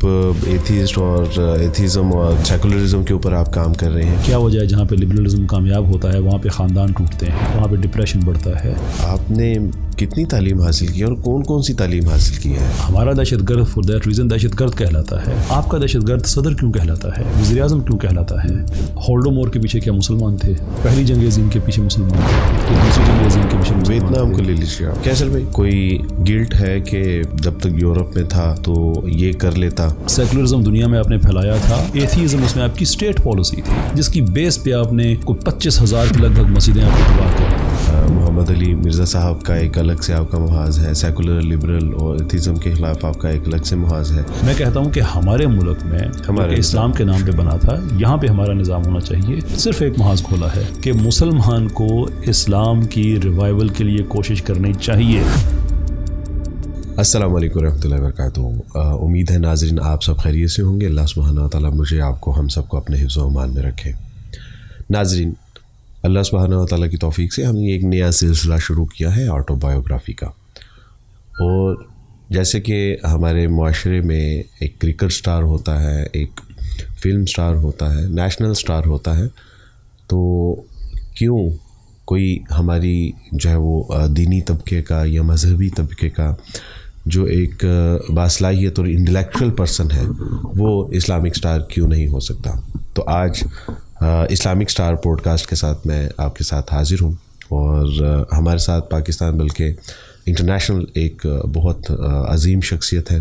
آپ ایتھیسٹ اور ایتھیزم اور سیکولرزم کے اوپر آپ کام کر رہے ہیں. کیا وجہ ہے جہاں پہ لبرلزم کامیاب ہوتا ہے وہاں پہ خاندان ٹوٹتے ہیں, وہاں پہ ڈپریشن بڑھتا ہے. آپ نے کتنی تعلیم حاصل کی اور کون کون سی تعلیم حاصل کی ہے؟ ہمارا دہشت گرد فور دیٹ ریزن دہشت گرد کہلاتا ہے. آپ کا دہشت گرد صدر کیوں کہلاتا ہے, وزیر اعظم کیوں کہلاتا ہے؟ ہولڈو مور کے پیچھے کیا مسلمان تھے؟ پہلی جنگ عظیم کے پیچھے مسلمان تھے, دوسری جنگ عظیم کے پیچھے ویتنام کو لے لیجیے آپ. کیسر بھائی کوئی گلٹ ہے کہ جب تک یورپ میں تھا تو یہ کر لیتا؟ سیکولرزم دنیا میں آپ نے پھیلایا تھا, ایتھیزم اس میں آپ کی اسٹیٹ پالیسی تھی جس کی بیس پہ آپ نے کوئی 25,000 کے لگ بھگ مسجدیں آپ کو تباہ کر دی. محمد علی مرزا صاحب کا ایک الگ سے آپ کا محاذ ہے, سیکولر لبرل اور ایتھیزم کے خلاف آپ کا ایک الگ سے محاذ ہے. میں کہتا ہوں کہ ہمارے ملک میں ہمارے اسلام کے نام پہ بنا تھا, یہاں پہ ہمارا نظام ہونا چاہیے. صرف ایک محاذ کھولا ہے کہ مسلمان کو اسلام کی ریوائول کے لیے کوشش کرنی چاہیے. السلام علیکم ورحمۃ اللہ وبرکاتہ. امید ہے ناظرین آپ سب خیریت سے ہوں گے. اللہ سبحانہ و تعالیٰ مجھے آپ کو ہم سب کو اپنے حفظ و امان میں رکھے. ناظرین, اللہ سبحانہ و تعالیٰ کی توفیق سے ہم نے ایک نیا سلسلہ شروع کیا ہے آٹو بایوگرافی کا. اور جیسے کہ ہمارے معاشرے میں ایک کرکٹ سٹار ہوتا ہے, ایک فلم سٹار ہوتا ہے, نیشنل سٹار ہوتا ہے, تو کیوں کوئی ہماری جو ہے وہ دینی طبقے کا یا مذہبی طبقے کا جو ایک باصلاحیت اور انٹلیکچوئل پرسن ہے وہ اسلامک سٹار کیوں نہیں ہو سکتا؟ تو آج اسلامک سٹار پوڈ کاسٹ کے ساتھ میں آپ کے ساتھ حاضر ہوں, اور ہمارے ساتھ پاکستان بلکہ انٹرنیشنل ایک بہت عظیم شخصیت ہے.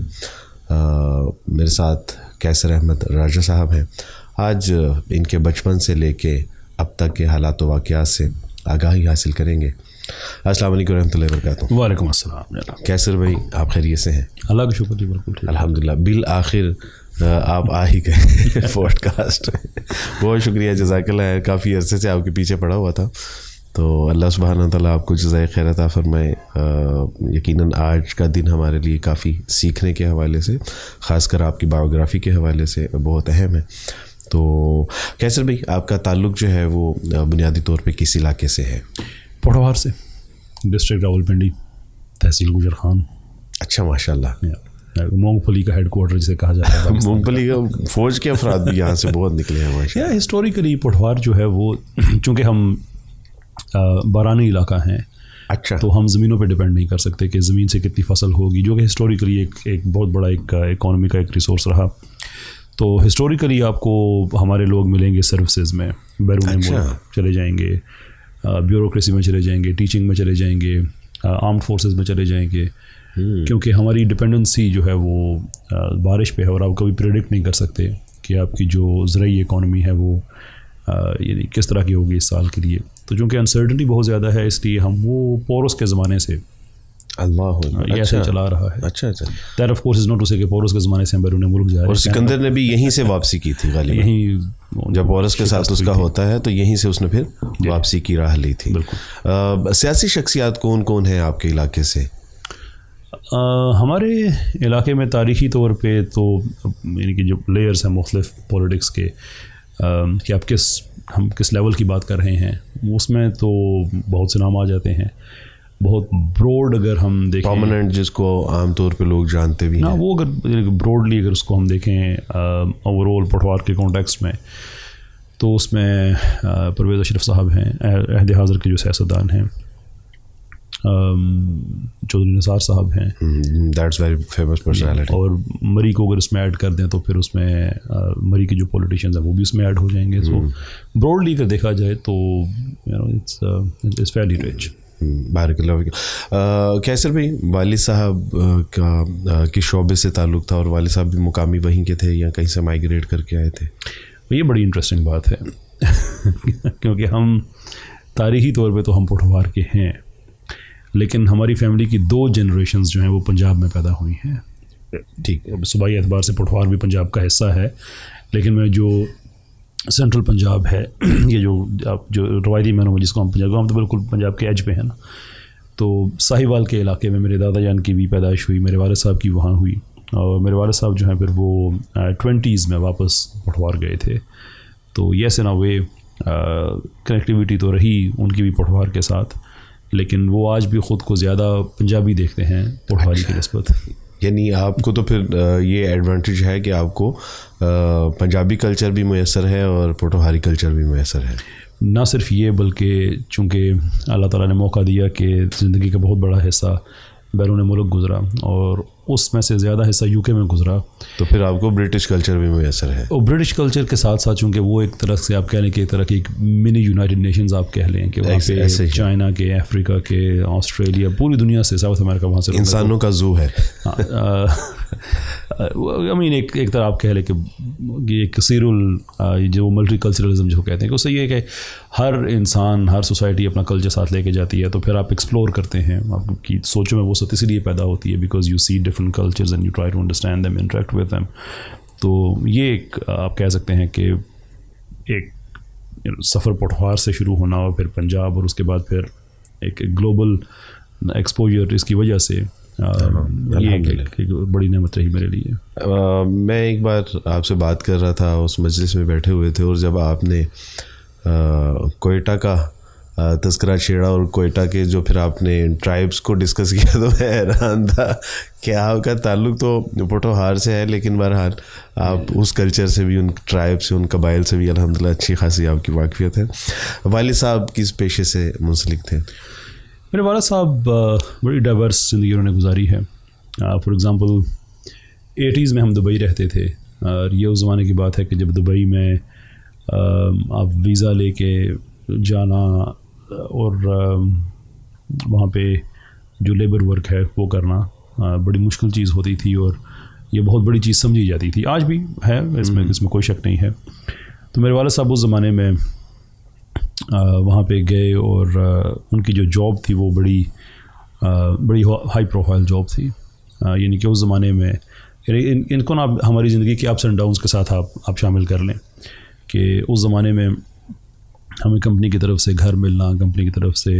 میرے ساتھ کیسر احمد راجہ صاحب ہیں. آج ان کے بچپن سے لے کے اب تک کے حالات و واقعات سے آگاہی حاصل کریں گے. السلام علیکم ورحمۃ اللہ وبرکاتہ. وعلیکم السلام. کیسر بھائی آپ خیریت سے ہیں؟ اللہ کا شکر جی, بالکل الحمدللہ. بالآخر آپ آ ہی گئے پوڈ کاسٹ. بہت شکریہ, جزاک اللہ. کافی عرصے سے آپ کے پیچھے پڑا ہوا تھا, تو اللہ سبحانہ تعالیٰ آپ کو جزائے خیر عطا فرمائے. یقیناً آج کا دن ہمارے لیے کافی سیکھنے کے حوالے سے, خاص کر آپ کی بایوگرافی کے حوالے سے بہت اہم ہے. تو کیسر بھائی آپ کا تعلق جو ہے وہ بنیادی طور پہ کس علاقے سے ہے؟ پوٹھوہار سے, ڈسٹرکٹ راولپنڈی, تحصیل گجر خان. اچھا, ماشاء اللہ. مونگ پھلی کا ہیڈ کوارٹر جسے کہا جاتا ہے. مونگ پھلی کا فوج کے افراد بھی یہاں سے بہت نکلے ہیں ماشاء اللہ. ہسٹوریکلی پوٹھوہار جو ہے وہ چونکہ ہم بارانی علاقہ ہیں, اچھا, تو ہم زمینوں پہ ڈیپینڈ نہیں کر سکتے کہ زمین سے کتنی فصل ہوگی, جو کہ ہسٹوریکلی ایک بہت بڑا ایک اکانومی کا ایک ریسورس رہا. تو ہسٹوریکلی آپ کو ہمارے لوگ ملیں گے سروسز میں, بیرون ملک چلے جائیں گے, بیوروکریسی میں چلے جائیں گے, ٹیچنگ میں چلے جائیں گے, آرمڈ فورسز میں چلے جائیں گے, کیونکہ ہماری ڈپینڈنسی جو ہے وہ بارش پہ ہے, اور آپ کبھی پریڈکٹ نہیں کر سکتے کہ آپ کی جو زرعی اکانومی ہے وہ یعنی کس طرح کی ہوگی اس سال کے لیے. تو چونکہ انسرٹنٹی بہت زیادہ ہے, اس لیے ہم وہ پورس کے زمانے سے اللہ ایسے چلا رہا ہے. اچھا اچھا. That of course is not to say کہ پورس کے زمانے سے ہم بیرون ملک جا رہے ہیں. اور سکندر نے بھی یہیں سے واپسی کی تھی غالباً, یہیں جب پورس کے ساتھ اس کا ہوتا ہے تو یہیں سے اس نے پھر واپسی کی راہ لی تھی. بالکل. سیاسی شخصیات کون کون ہیں آپ کے علاقے سے؟ ہمارے علاقے میں تاریخی طور پہ تو یعنی کہ جو لیئرس ہیں مختلف پولیٹکس کے, کہ آپ ہم کس لیول کی بات کر رہے ہیں, اس میں تو بہت سے نام آ جاتے ہیں. بہت براڈ اگر ہم دیکھیں, پرماننٹ جس کو عام طور پہ لوگ جانتے بھی ہیں, وہ اگر براڈلی اگر اس کو ہم دیکھیں اوور آل پوٹھوہار کے کانٹیکسٹ میں, تو اس میں پرویز اشرف صاحب ہیں, عہد حاضر کے جو سیاستدان ہیں, چودھری نثار صاحب ہیں, دیٹس ویری فیمس پرسنالٹی. اور مری کو اگر اس میں ایڈ کر دیں تو پھر اس میں مری کے جو پولیٹیشینز ہیں وہ بھی اس میں ایڈ ہو جائیں گے. سو براڈلی اگر دیکھا جائے تو اٹس فیئرلی رچ. بارک اللہ. کیسر بھائی والد صاحب کا کس شعبے سے تعلق تھا, اور والد صاحب بھی مقامی وہیں کے تھے یا کہیں سے مائیگریٹ کر کے آئے تھے؟ یہ بڑی انٹرسٹنگ بات ہے کیونکہ ہم تاریخی طور پہ تو ہم پوٹھوہار کے ہیں, لیکن ہماری فیملی کی 2 جنریشنز جو ہیں وہ پنجاب میں پیدا ہوئی ہیں. ٹھیک ہے, صوبائی اعتبار سے پوٹھوہار بھی پنجاب کا حصہ ہے, لیکن میں جو سینٹرل پنجاب ہے, یہ جو روایتی معنوں میں جس کو ہم تو بالکل پنجاب کے ایج پہ ہیں نا, تو ساہیوال کے علاقے میں میرے دادا جان کی بھی پیدائش ہوئی, میرے والد صاحب کی وہاں ہوئی, اور میرے والد صاحب جو ہیں پھر وہ 20s میں واپس پوٹھوہار گئے تھے. تو یس ان اے وے کنیکٹیویٹی تو رہی ان کی بھی پوٹھوہار کے ساتھ, لیکن وہ آج بھی خود کو زیادہ پنجابی دیکھتے ہیں پوٹھوہاری کی نسبت. یعنی آپ کو تو پھر یہ ایڈوانٹیج ہے کہ آپ کو پنجابی کلچر بھی میسر ہے اور پوٹھوہاری کلچر بھی میسر ہے. نہ صرف یہ بلکہ چونکہ اللہ تعالیٰ نے موقع دیا کہ زندگی کا بہت بڑا حصہ بیرون ملک گزرا اور اس میں سے زیادہ حصہ یو کے میں گزرا, تو پھر آپ کو برٹش کلچر بھی میسر ہے. اور برٹش کلچر کے ساتھ ساتھ چونکہ وہ ایک طرح سے آپ کہہ لیں کہ ایک طرح کی ایک منی یونائٹڈ نیشنز آپ کہہ لیں کہ وہاں پہ چائنا کے, افریقہ کے, آسٹریلیا, پوری دنیا سے, ساؤتھ امریکہ, وہاں سے انسانوں کا زو ہے. ایک طرح آپ کہہ لیں کہ یہ کثیر جو ملٹی کلچرلزم جو کہتے ہیں کہ اس سے یہ ہے کہ ہر انسان, ہر سوسائٹی اپنا کلچر ساتھ لے کے جاتی ہے, تو پھر آپ ایکسپلور کرتے ہیں, آپ کی سوچوں میں وہ سب اس لیے پیدا ہوتی ہے because you see different cultures and you try to understand them, interact with them. تو یہ ایک آپ کہہ سکتے ہیں کہ ایک سفر پٹھوار سے شروع ہونا اور پھر پنجاب اور اس کے بعد پھر ایک گلوبل ایکسپوجر اس کی وجہ سے یہ ایک بڑی نعمت رہی میرے لیے. میں ایک بار آپ سے بات کر رہا تھا, اس مجلس میں بیٹھے ہوئے تھے, اور جب آپ نے کوئٹہ کا تذکرہ چھیڑا اور کوئٹہ کے جو پھر آپ نے ٹرائبس کو ڈسکس کیا, تو میں حیران تھا کہ آپ کا تعلق تو پوٹھوہار سے ہے, لیکن بہرحال آپ اس کلچر سے بھی, ان ٹرائب سے, ان قبائل سے بھی الحمدللہ اچھی خاصی آپ کی واقفیت ہے. والد صاحب کس پیشے سے منسلک تھے؟ میرے والد صاحب بڑی ڈائیورس زندگی انہوں نے گزاری ہے. فار ایگزامپل 80s میں ہم دبئی رہتے تھے, اور یہ اس زمانے کی بات ہے کہ جب دبئی میں آپ ویزا لے کے جانا اور وہاں پہ جو لیبر ورک ہے وہ کرنا بڑی مشکل چیز ہوتی تھی, اور یہ بہت بڑی چیز سمجھی جاتی تھی, آج بھی ہے, اس میں کوئی شک نہیں ہے. تو میرے والد صاحب اس زمانے میں وہاں پہ گئے, اور ان کی جو جاب تھی وہ بڑی ہائی پروفائل جاب تھی. یعنی کہ اس زمانے میں ان کو نا ہماری زندگی کے اپس اینڈ ڈاؤنس کے ساتھ آپ شامل کر لیں کہ اس زمانے میں ہمیں کمپنی کی طرف سے گھر ملنا, کمپنی کی طرف سے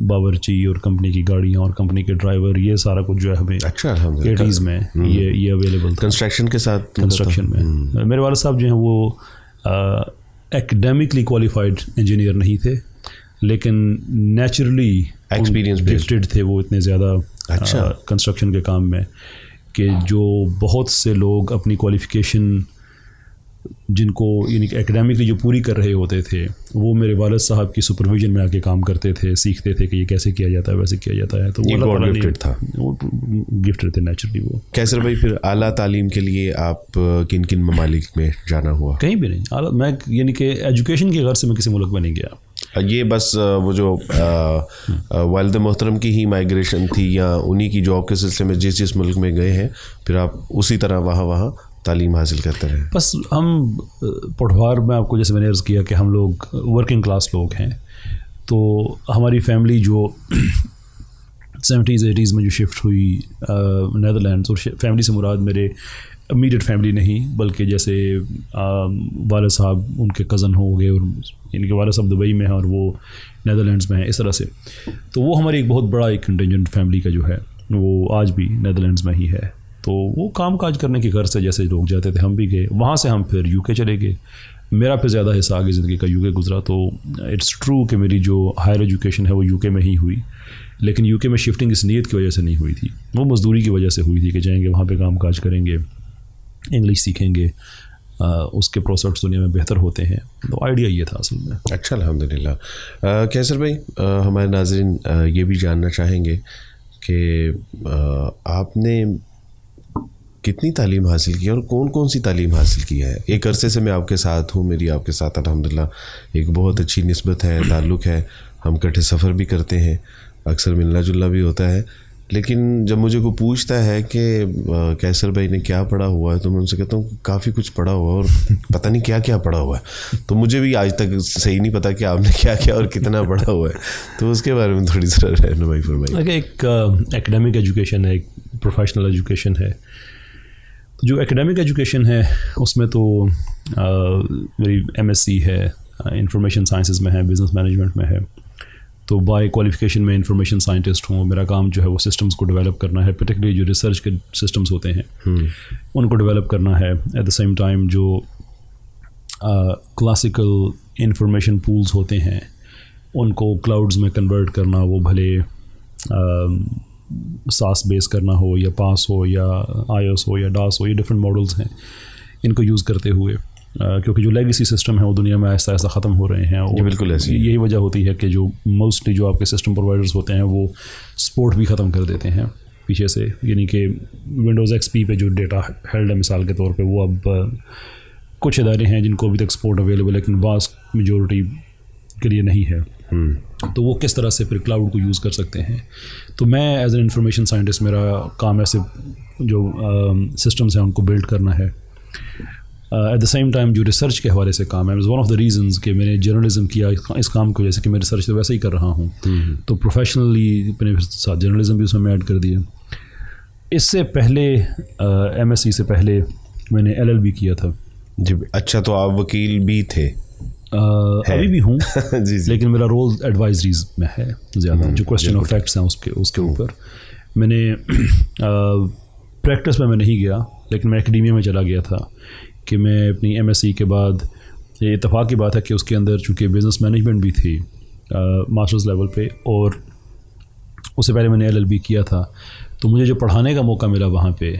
باورچی اور کمپنی کی گاڑیاں اور کمپنی کے ڈرائیور, یہ سارا کچھ جو ہے ہمیں 80s میں یہ اویلیبل تھا. کنسٹرکشن کے ساتھ, کنسٹرکشن میں میرے والد صاحب جو ہیں وہ ایکڈیمکلی کوالیفائڈ انجینئر نہیں تھے, لیکن نیچرلی گفٹیڈ تھے وہ اتنے زیادہ کنسٹرکشن کے کام میں کہ جو بہت سے لوگ اپنی کوالیفیکیشن جن کو یعنی کہ ایکڈیمکلی جو پوری کر رہے ہوتے تھے, وہ میرے والد صاحب کی سپرویژن میں آ کے کام کرتے تھے, سیکھتے تھے کہ یہ کیسے کیا جاتا ہے, ویسے کیا جاتا ہے. تو وہ گفٹڈ تھے نیچرلی. وہ کیسر بھائی پھر اعلیٰ تعلیم کے لیے آپ کن کن ممالک میں جانا ہوا؟ کہیں بھی نہیں. میں یعنی کہ ایجوکیشن کی غرض سے میں کسی ملک میں نہیں گیا. یہ بس وہ جو والد محترم کی ہی مائیگریشن تھی, یا انہی کی جاب کے سلسلے میں جس ملک میں گئے ہیں پھر آپ اسی طرح وہاں تعلیم حاصل کرتے رہے؟ بس ہم پٹھوار میں, آپ کو جیسے میں نے عرض کیا کہ ہم لوگ ورکنگ کلاس لوگ ہیں, تو ہماری فیملی جو 70s 80s میں جو شفٹ ہوئی نیدرلینڈس, اور فیملی سے مراد میرے امیڈیٹ فیملی نہیں بلکہ جیسے والد صاحب ان کے کزن ہو گئے, اور یعنی کہ والد صاحب دبئی میں ہیں اور وہ نیدرلینڈس میں ہیں, اس طرح سے. تو وہ ہماری ایک بہت بڑا ایک کنٹینجنٹ فیملی کا جو ہے وہ آج بھی نیدرلینڈس میں ہی ہے. تو وہ کام کاج کرنے کی غرض سے جیسے لوگ جاتے تھے ہم بھی گئے, وہاں سے ہم پھر یو کے چلے گئے. میرا پھر زیادہ حصہ آگے زندگی کا یو کے گزرا. تو اٹس ٹرو کہ میری جو ہائر ایجوکیشن ہے وہ یو کے میں ہی ہوئی, لیکن یو کے میں شفٹنگ اس نیت کی وجہ سے نہیں ہوئی تھی, وہ مزدوری کی وجہ سے ہوئی تھی کہ جائیں گے وہاں پہ کام کاج کریں گے, انگلش سیکھیں گے, اس کے پروسپیکٹس دنیا میں بہتر ہوتے ہیں. تو آئیڈیا یہ تھا اصل میں. اچھا, الحمدللہ. کیسر بھائی, ہمارے ناظرین یہ بھی جاننا چاہیں گے کہ آپ نے کتنی تعلیم حاصل کی اور کون کون سی تعلیم حاصل کی ہے؟ ایک عرصے سے میں آپ کے ساتھ ہوں, میری آپ کے ساتھ الحمدللہ ایک بہت اچھی نسبت ہے, تعلق ہے, ہم کٹھے سفر بھی کرتے ہیں, اکثر ملنا جلنا بھی ہوتا ہے. لیکن جب مجھے کوئی پوچھتا ہے کہ کیسر بھائی نے کیا پڑھا ہوا ہے, تو میں ان سے کہتا ہوں کافی کچھ پڑھا ہوا ہے اور پتہ نہیں کیا کیا پڑھا ہوا ہے. تو مجھے بھی آج تک صحیح نہیں پتا کہ آپ نے کیا کیا اور کتنا پڑھا ہوا ہے, تو اس کے بارے میں تھوڑی سی رہنمائی فرمائیے. ایک ایکڈیمک ایجوکیشن ہے, ایک پروفیشنل ایجوکیشن ہے. جو ایکڈیمک ایجوکیشن ہے اس میں تو میری MSc ہے, انفارمیشن سائنسز میں ہے, بزنس مینجمنٹ میں ہے. تو بائی کوالیفیکیشن میں انفارمیشن سائنٹسٹ ہوں. میرا کام جو ہے وہ سسٹمز کو ڈیولپ کرنا ہے, پرٹیکولرلی جو ریسرچ کے سسٹمز ہوتے ہیں ان کو ڈیولپ کرنا ہے. ایٹ دا سیم ٹائم جو کلاسیکل انفارمیشن پولز ہوتے ہیں ان کو کلاؤڈز میں کنورٹ کرنا, وہ بھلے ساس بیس کرنا ہو یا پاس ہو یا آئیوس ہو یا ڈاس ہو، یہ ڈفرینٹ ماڈلز ہیں ان کو یوز کرتے ہوئے، کیونکہ جو لیگیسی سسٹم ہے وہ دنیا میں ایسا ختم ہو رہے ہیں، اور بالکل ایسی یہی وجہ ہوتی ہے کہ جو موسٹلی جو آپ کے سسٹم پرووائڈرز ہوتے ہیں وہ سپورٹ بھی ختم کر دیتے ہیں پیچھے سے، یعنی کہ ونڈوز ایکس پی پہ جو ڈیٹا ہیلڈ ہے مثال کے طور پہ، وہ اب کچھ ادارے ہیں جن کو ابھی تک سپورٹ اویلیبل ہے، لیکن واسٹ میجورٹی کے لیے نہیں ہے، تو وہ کس طرح سے پھر کلاؤڈ کو یوز کر سکتے ہیں. تو میں ایز این انفارمیشن سائنٹسٹ میرا کام ایسے جو سسٹمز ہیں ان کو بلڈ کرنا ہے. ایٹ دا سیم ٹائم جو ریسرچ کے حوالے سے کام ہے، ون آف دا ریزنز کہ میں نے جرنلزم کیا اس کام کی وجہ سے کہ میں ریسرچ تو ویسے ہی کر رہا ہوں، تو پروفیشنلی اپنے ساتھ جرنلزم بھی اس میں ایڈ کر دیا. اس سے پہلے ایم ایس سی سے پہلے میں نے ایل ایل بی کیا تھا. جی اچھا، تو آپ وکیل بھی تھے؟ ابھی بھی ہوں جی جی. لیکن میرا رول ایڈوائزریز میں ہے زیادہ، جو کوسچن آف فیکٹس ہیں اس کے اوپر. میں نے پریکٹس میں نہیں گیا، لیکن میں اکیڈیمیا میں چلا گیا تھا کہ میں اپنی ایم ایس سی کے بعد، یہ اتفاق کی بات ہے کہ اس کے اندر چونکہ بزنس مینجمنٹ بھی تھی ماسٹرز لیول پہ، اور اس سے پہلے میں نے ایل ایل بی کیا تھا، تو مجھے جو پڑھانے کا موقع ملا وہاں پہ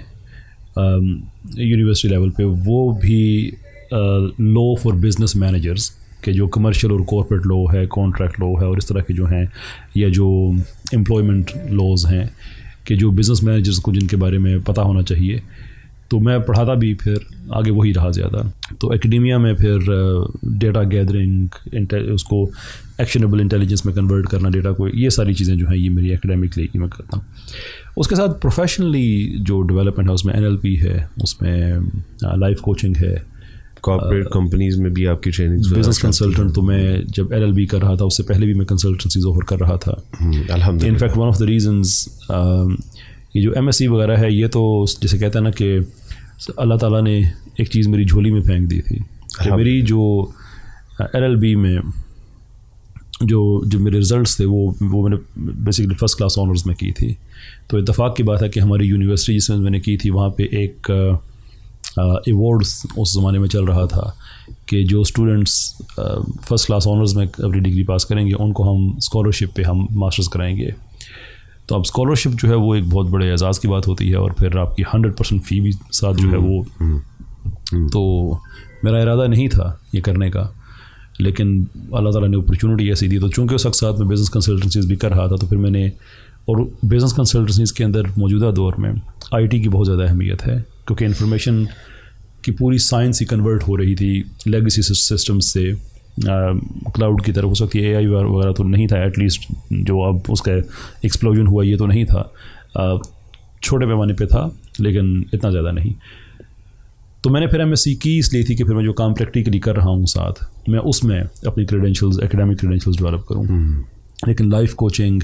یونیورسٹی لیول پہ، وہ بھی لا فار بزنس مینیجرز کہ جو کمرشل اور کارپوریٹ لا ہے، کانٹریکٹ لا ہے اور اس طرح کے جو ہیں، یا جو امپلائمنٹ لاز ہیں کہ جو بزنس مینیجرز کو جن کے بارے میں پتہ ہونا چاہیے. تو میں پڑھاتا بھی پھر آگے وہی رہا زیادہ. تو اکیڈیمیا میں پھر ڈیٹا گیدرنگ، اس کو ایکشنیبل انٹیلیجنس میں کنورٹ کرنا ڈیٹا کو، یہ ساری چیزیں جو ہیں یہ میری اکیڈیمکلی میں کرتا ہوں. اس کے ساتھ پروفیشنلی جو ڈیولپمنٹ ہے اس میں این ایل پی ہے، اس میں لائف کوچنگ ہے. کارپوریٹ کمپنیز میں بھی آپ کی ٹریننگ؟ بزنس کنسلٹنٹ تو میں جب ایل ایل بی کر رہا تھا اس سے پہلے بھی میں کنسلٹنسیز آفر کر رہا تھا. الحمدللہ. In fact one of the reasons یہ جو ایم ایس سی وغیرہ ہے، یہ تو جیسے کہتے ہیں نا کہ اللہ تعالیٰ نے ایک چیز میری جھولی میں پھینک دی تھی کہ میری جو ایل ایل بی میں جو میرے رزلٹس تھے وہ میں نے بیسیکلی فرسٹ کلاس آنرز میں کی تھی. تو اتفاق کی بات ہے کہ ہماری یونیورسٹی جس میں نے کی تھی وہاں پہ ایک ایوارڈ اس زمانے میں چل رہا تھا کہ جو اسٹوڈنٹس فرسٹ کلاس آنرز میں اپنی ڈگری پاس کریں گے ان کو ہم اسکالرشپ پہ ہم ماسٹرز کرائیں گے. تو اب اسکالرشپ جو ہے وہ ایک بہت بڑے اعزاز کی بات ہوتی ہے، اور پھر آپ کی 100% فی بھی ساتھ جو ہے وہ. تو میرا ارادہ نہیں تھا یہ کرنے کا، لیکن اللہ تعالیٰ نے اپرچونٹی ایسی دی. تو چونکہ اس وقت ساتھ میں بزنس کنسلٹنسیز بھی کر رہا تھا، تو پھر میں نے، اور بزنس کنسلٹنسیز کے اندر موجودہ دور میں آئی ٹی کی بہت زیادہ اہمیت ہے، کیونکہ انفارمیشن کی پوری سائنس ہی کنورٹ ہو رہی تھی لیگیسی سسٹم سے کلاؤڈ کی طرف. اس وقت یہ اے آئی وغیرہ تو نہیں تھا، ایٹ لیسٹ جو اب اس کا ایکسپلوژن ہوا یہ تو نہیں تھا، چھوٹے پیمانے پہ تھا لیکن اتنا زیادہ نہیں. تو میں نے پھر ایم ایس سی کی اس لیے تھی کہ پھر میں جو کام پریکٹیکلی کر رہا ہوں ساتھ میں اس میں اپنی کریڈینشلز، اکیڈیمک کریڈینشلز ڈیولپ کروں. لیکن لائف کوچنگ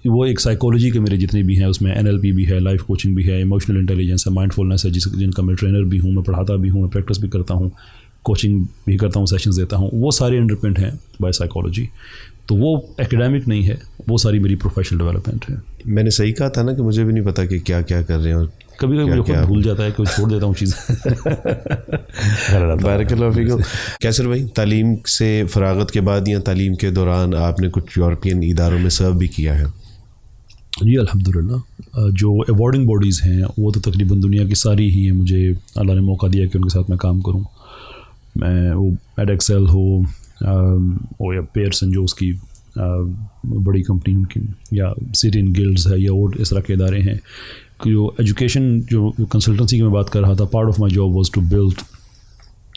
وہ ایک سائیکالوجی کے میرے جتنے بھی ہیں اس میں این ایل پی بھی ہے، لائف کوچنگ بھی ہے، ایموشنل انٹیلیجنس ہے، مائنڈ فلنس ہے، جن کا میں ٹرینر بھی ہوں، میں پڑھاتا بھی ہوں، میں پریکٹس بھی کرتا ہوں، کوچنگ بھی کرتا ہوں، سیشنز دیتا ہوں. وہ سارے انڈرپنٹ ہیں بائی سائیکالوجی. تو وہ اکیڈیمک نہیں ہے، وہ ساری میری پروفیشنل ڈیولپمنٹ ہے. میں نے صحیح کہا تھا نا کہ مجھے بھی نہیں پتا کہ کیا کیا کر رہے ہیں، اور کبھی کبھی مجھے خود بھول جاتا ہے کہ چھوڑ دیتا ہوں چیزیں. بارک اللہ فیکم. کیسر بھائی، تعلیم سے فراغت کے بعد یا تعلیم کے دوران آپ نے کچھ یورپین اداروں میں سرو بھی کیا ہے؟ جی الحمدللہ. جو ایوارڈنگ باڈیز ہیں وہ تو تقریباً دنیا کی ساری ہی ہیں. مجھے اللہ نے موقع دیا کہ ان کے ساتھ میں کام کروں. میں وہ ایڈ ایکسل ہو یا پیئرسن جو اس کی بڑی کمپنی ان کی، یا سیرین گلڈز ہے، یا اور اس طرح کے ادارے ہیں. جو ایجوکیشن جو کنسلٹنسی کی میں بات کر رہا تھا، part of my job was to build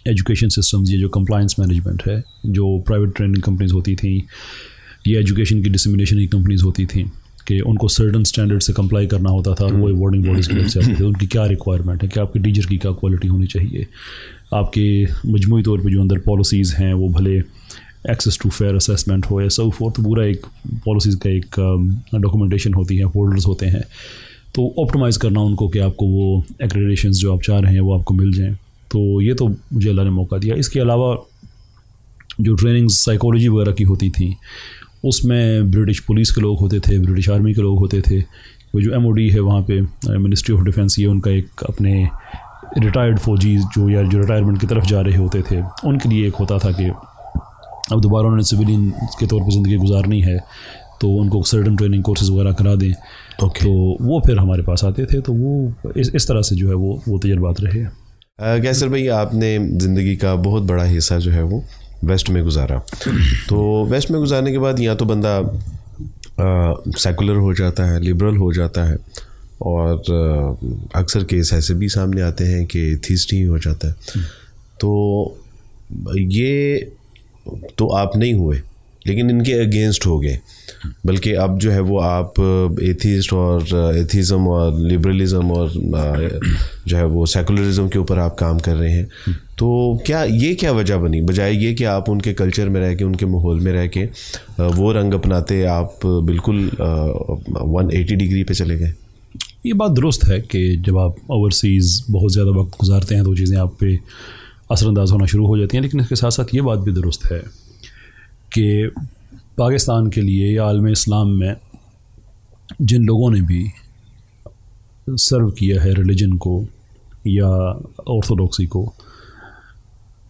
education systems. یہ جو کمپلائنس مینجمنٹ ہے، جو پرائیویٹ ٹریننگ کمپنیز ہوتی تھیں یا ایجوکیشن کی ڈسیمینیشن کی کمپنیز ہوتی تھیں کہ ان کو سرٹن اسٹینڈرڈ سے کمپلائی کرنا ہوتا تھا. وہ ایوارڈنگ باڈیز کی طرف سے آتی تھی. ان کی کیا ریکوائرمنٹ ہے، کہ آپ کے ٹیچر کی کیا کوالٹی ہونی چاہیے، آپ کے مجموعی طور پہ جو اندر پالیسیز ہیں وہ بھلے ایکسیس ٹو فیئر اسیسمنٹ ہو یا سو فورتھ، پورا ایک پالیسیز کا ایک ڈاکومنٹیشن ہوتی ہے، فولڈرز ہوتے ہیں. تو آپٹیمائز کرنا ان کو کہ آپ کو وہ ایکریڈیشنز جو آپ چاہ رہے ہیں وہ آپ کو مل جائیں. تو یہ تو مجھے اللہ نے موقع دیا. اس کے علاوہ جو ٹریننگز سائیکالوجی وغیرہ کی ہوتی تھیں اس میں برٹش پولیس کے لوگ ہوتے تھے، برٹش آرمی کے لوگ ہوتے تھے. وہ جو ایم او ڈی ہے وہاں پہ منسٹری آف ڈیفینس، یہ ان کا ایک اپنے ریٹائرڈ فوجی جو ریٹائرمنٹ کی طرف جا رہے ہوتے تھے ان کے لیے ایک ہوتا تھا کہ اب دوبارہ انہوں نے سویلین کے طور پہ زندگی گزارنی ہے تو ان کو سرٹن ٹریننگ کورسز وغیرہ کرا دیں تو وہ پھر ہمارے پاس آتے تھے. تو وہ اس طرح سے جو ہے وہ تجربات رہے. کیسر بھائی آپ نے زندگی کا بہت بڑا حصہ جو ہے وہ ویسٹ میں گزارا. تو ویسٹ میں گزارنے کے بعد یا تو بندہ سیکولر ہو جاتا ہے, لبرل ہو جاتا ہے, اور اکثر کیس ایسے بھی سامنے آتے ہیں کہ ایتھیسٹ ہی ہو جاتا ہے. تو یہ تو آپ نہیں ہوئے لیکن ان کے اگینسٹ ہو گئے, بلکہ اب جو ہے وہ آپ ایتھیسٹ اور ایتھیزم اور لبرلزم اور جو ہے وہ سیکولرزم کے اوپر آپ کام کر رہے ہیں. تو کیا وجہ بنی بجائے یہ کہ آپ ان کے کلچر میں رہ کے, ان کے ماحول میں رہ کے وہ رنگ اپناتے, آپ بالکل 180 ڈگری پہ چلے گئے؟ یہ بات درست ہے کہ جب آپ اوورسیز بہت زیادہ وقت گزارتے ہیں تو چیزیں آپ پہ اثر انداز ہونا شروع ہو جاتی ہیں, لیکن اس کے ساتھ ساتھ یہ بات بھی درست ہے کہ پاکستان کے لیے یا عالم اسلام میں جن لوگوں نے بھی سرو کیا ہے ریلیجن کو یا آرتھوڈاکسی کو,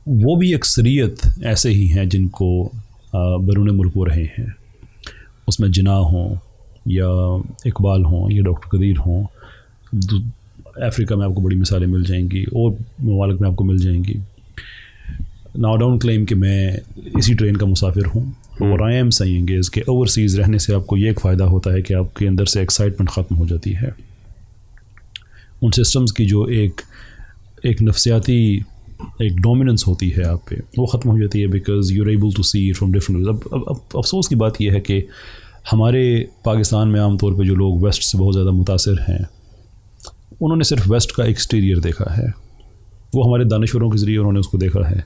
وہ بھی اکثریت ایسے ہی ہیں جن کو بیرون ملک وہ رہے ہیں. اس میں جناح ہوں یا اقبال ہوں یا ڈاکٹر قدیر ہوں, افریقہ میں آپ کو بڑی مثالیں مل جائیں گی, اور ممالک میں آپ کو مل جائیں گی. ناؤ ڈاؤن کلیم کہ میں اسی ٹرین کا مسافر ہوں, اور آئی ایم سیئنگ از کہ اوورسیز رہنے سے آپ کو یہ ایک فائدہ ہوتا ہے کہ آپ کے اندر سے ایکسائٹمنٹ ختم ہو جاتی ہے. ان سسٹمز کی جو ایک نفسیاتی ایک ڈومیننس ہوتی ہے آپ پہ, وہ ختم ہو جاتی ہے, because you are able to see from different. اب افسوس کی بات یہ ہے کہ ہمارے پاکستان میں عام طور پہ جو لوگ ویسٹ سے بہت زیادہ متاثر ہیں, انہوں نے صرف ویسٹ کا ایکسٹیریئر دیکھا ہے. وہ ہمارے دانشوروں کے ذریعے انہوں نے اس کو دیکھا ہے.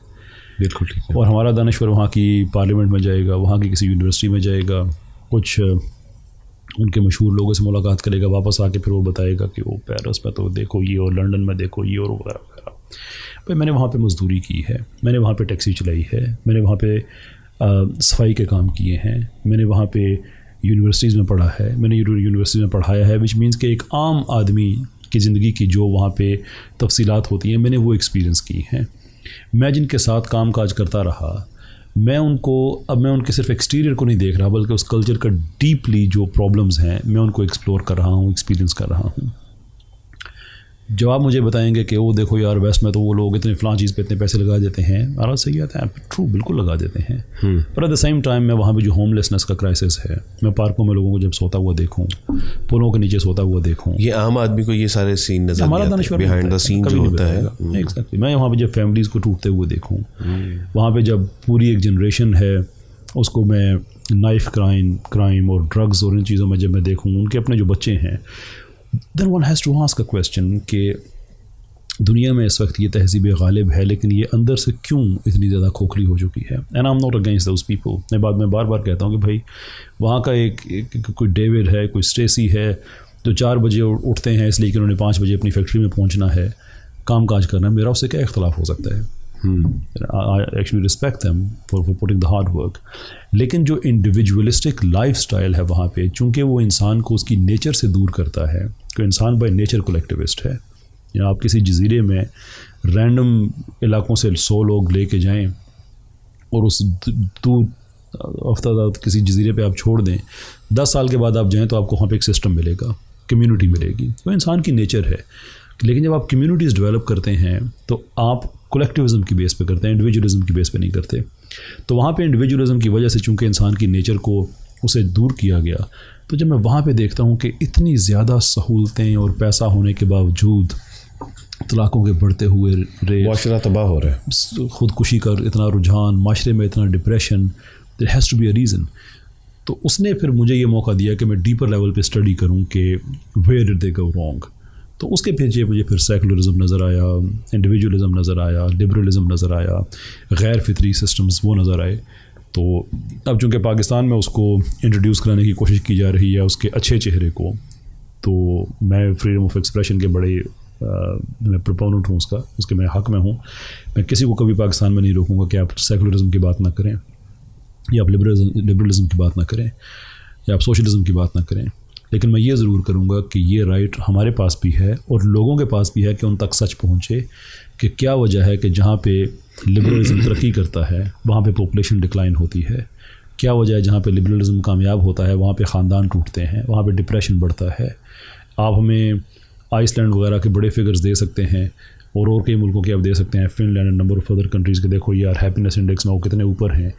بالکل ٹھیک ہے. اور ہمارا دانشور وہاں کی پارلیمنٹ میں جائے گا, وہاں کی کسی یونیورسٹی میں جائے گا, کچھ ان کے مشہور لوگوں سے ملاقات کرے گا, واپس آ کے پھر وہ بتائے گا کہ وہ پیرس میں تو دیکھو یہ, اور لنڈن میں دیکھو یہ, اور وغیرہ وغیرہ. بھائی میں نے وہاں پہ مزدوری کی ہے, میں نے وہاں پہ ٹیکسی چلائی ہے, میں نے وہاں پہ صفائی کے کام کیے ہیں, میں نے وہاں پہ یونیورسٹیز میں پڑھا ہے, میں نے یونیورسٹیز میں پڑھایا ہے, وچ مینس کہ ایک عام آدمی کی زندگی کی جو وہاں پہ تفصیلات ہوتی ہیں میں نے وہ ایکسپیرینس کی ہیں. میں جن کے ساتھ کام کاج کرتا رہا, میں ان کے صرف ایکسٹیریئر کو نہیں دیکھ رہا, بلکہ اس کلچر کا ڈیپلی جو پرابلمز ہیں میں ان کو ایکسپلور کر رہا ہوں, ایکسپیرینس کر رہا ہوں. جب آپ مجھے بتائیں گے کہ وہ دیکھو یار ویسٹ میں تو وہ لوگ اتنے فلاں چیز پہ اتنے پیسے لگا دیتے ہیں, آرا صحیح آتا ہے, ٹرو بالکل لگا دیتے ہیں, پر ایٹ دا سیم ٹائم میں وہاں پہ جو ہوم لیسنس کا کرائسس ہے, میں پارکوں میں لوگوں کو جب سوتا ہوا دیکھوں, پلوں کے نیچے سوتا ہوا دیکھوں, یہ عام آدمی کو یہ سارے سین نظر ہمارا دانشور بیہائنڈ دا سین جو ہوتا ہے. ایگزیکٹلی. میں وہاں پہ جب فیملیز کو ٹوٹتے ہوئے دیکھوں, وہاں پہ جب پوری ایک جنریشن ہے اس کو میں نائف کرائم اور ڈرگز اور ان چیزوں میں جب میں دیکھوں, ان کے اپنے جو بچے ہیں, then one has to ask a question کہ دنیا میں اس وقت یہ تہذیب غالب ہے, لیکن یہ اندر سے کیوں اتنی زیادہ کھوکھلی ہو چکی ہے. And I am not against those people. میں بار بار کہتا ہوں کہ بھائی وہاں کا ایک کوئی ڈیوڈ ہے, کوئی اسٹیسی ہے, جو 4 بجے اٹھتے ہیں اس لیے کہ انہوں نے 5 بجے اپنی فیکٹری میں پہنچنا ہے, کام کاج کرنا ہے. میرا اس سے کیا اختلاف ہو سکتا ہے؟ I actually respect them for putting the hard work. لیکن جو انڈیویجولسٹک لائف سٹائل ہے وہاں پہ, چونکہ وہ انسان کو اس کی نیچر سے دور کرتا ہے, کہ انسان بائی نیچر کولیکٹیوسٹ ہے. یا آپ کسی جزیرے میں رینڈم علاقوں سے 100 لوگ لے کے جائیں اور اس دور ہفتہ کسی جزیرے پہ آپ چھوڑ دیں, 10 سال کے بعد آپ جائیں تو آپ کو وہاں پہ ایک سسٹم ملے گا, کمیونٹی ملے گی. وہ انسان کی نیچر ہے. لیکن جب آپ کمیونٹیز ڈیولپ کرتے ہیں تو آپ کولیکٹیوزم کی بیس پہ کرتے ہیں, انڈیویجولزم کی بیس پہ نہیں کرتے. تو وہاں پہ انڈیویجولزم کی وجہ سے چونکہ انسان کی نیچر کو اسے دور کیا گیا, تو جب میں وہاں پہ دیکھتا ہوں کہ اتنی زیادہ سہولتیں اور پیسہ ہونے کے باوجود طلاقوں کے بڑھتے ہوئے ریٹ, معاشرہ تباہ ہو رہا ہے, خودکشی کا اتنا رجحان, معاشرے میں اتنا depression, there has to be a reason. تو اس نے پھر مجھے یہ موقع دیا کہ میں ڈیپر لیول پہ اسٹڈی کروں کہ ویئر ڈڈ دے گو رانگ. تو اس کے پیچھے مجھے پھر سیکولرزم نظر آیا, انڈیویجولزم نظر آیا, لبرلزم نظر آیا, غیر فطری سسٹمز وہ نظر آئے. تو اب چونکہ پاکستان میں اس کو انٹروڈیوس کرانے کی کوشش کی جا رہی ہے, اس کے اچھے چہرے کو, تو میں فریڈم آف ایکسپریشن کے بڑے میں پروپوننٹ ہوں اس کے میں حق میں ہوں. میں کسی کو کبھی پاکستان میں نہیں روکوں گا کہ آپ سیکولرزم کی بات نہ کریں, یا آپ لبرلزم کی بات نہ کریں, یا آپ سوشلزم کی بات نہ کریں. لیکن میں یہ ضرور کروں گا کہ یہ رائٹ ہمارے پاس بھی ہے اور لوگوں کے پاس بھی ہے کہ ان تک سچ پہنچے کہ کیا وجہ ہے کہ جہاں پہ لبرلزم ترقی کرتا ہے وہاں پہ پاپولیشن ڈکلائن ہوتی ہے, کیا وجہ ہے جہاں پہ لبرلزم کامیاب ہوتا ہے وہاں پہ خاندان ٹوٹتے ہیں, وہاں پہ ڈپریشن بڑھتا ہے. آپ ہمیں آئس لینڈ وغیرہ کے بڑے فگرز دے سکتے ہیں اور کئی ملکوں کے آپ دے سکتے ہیں, Finland, number of other countries کے, دیکھو یار ہیپینس انڈیکس میں وہ کتنے اوپر ہیں.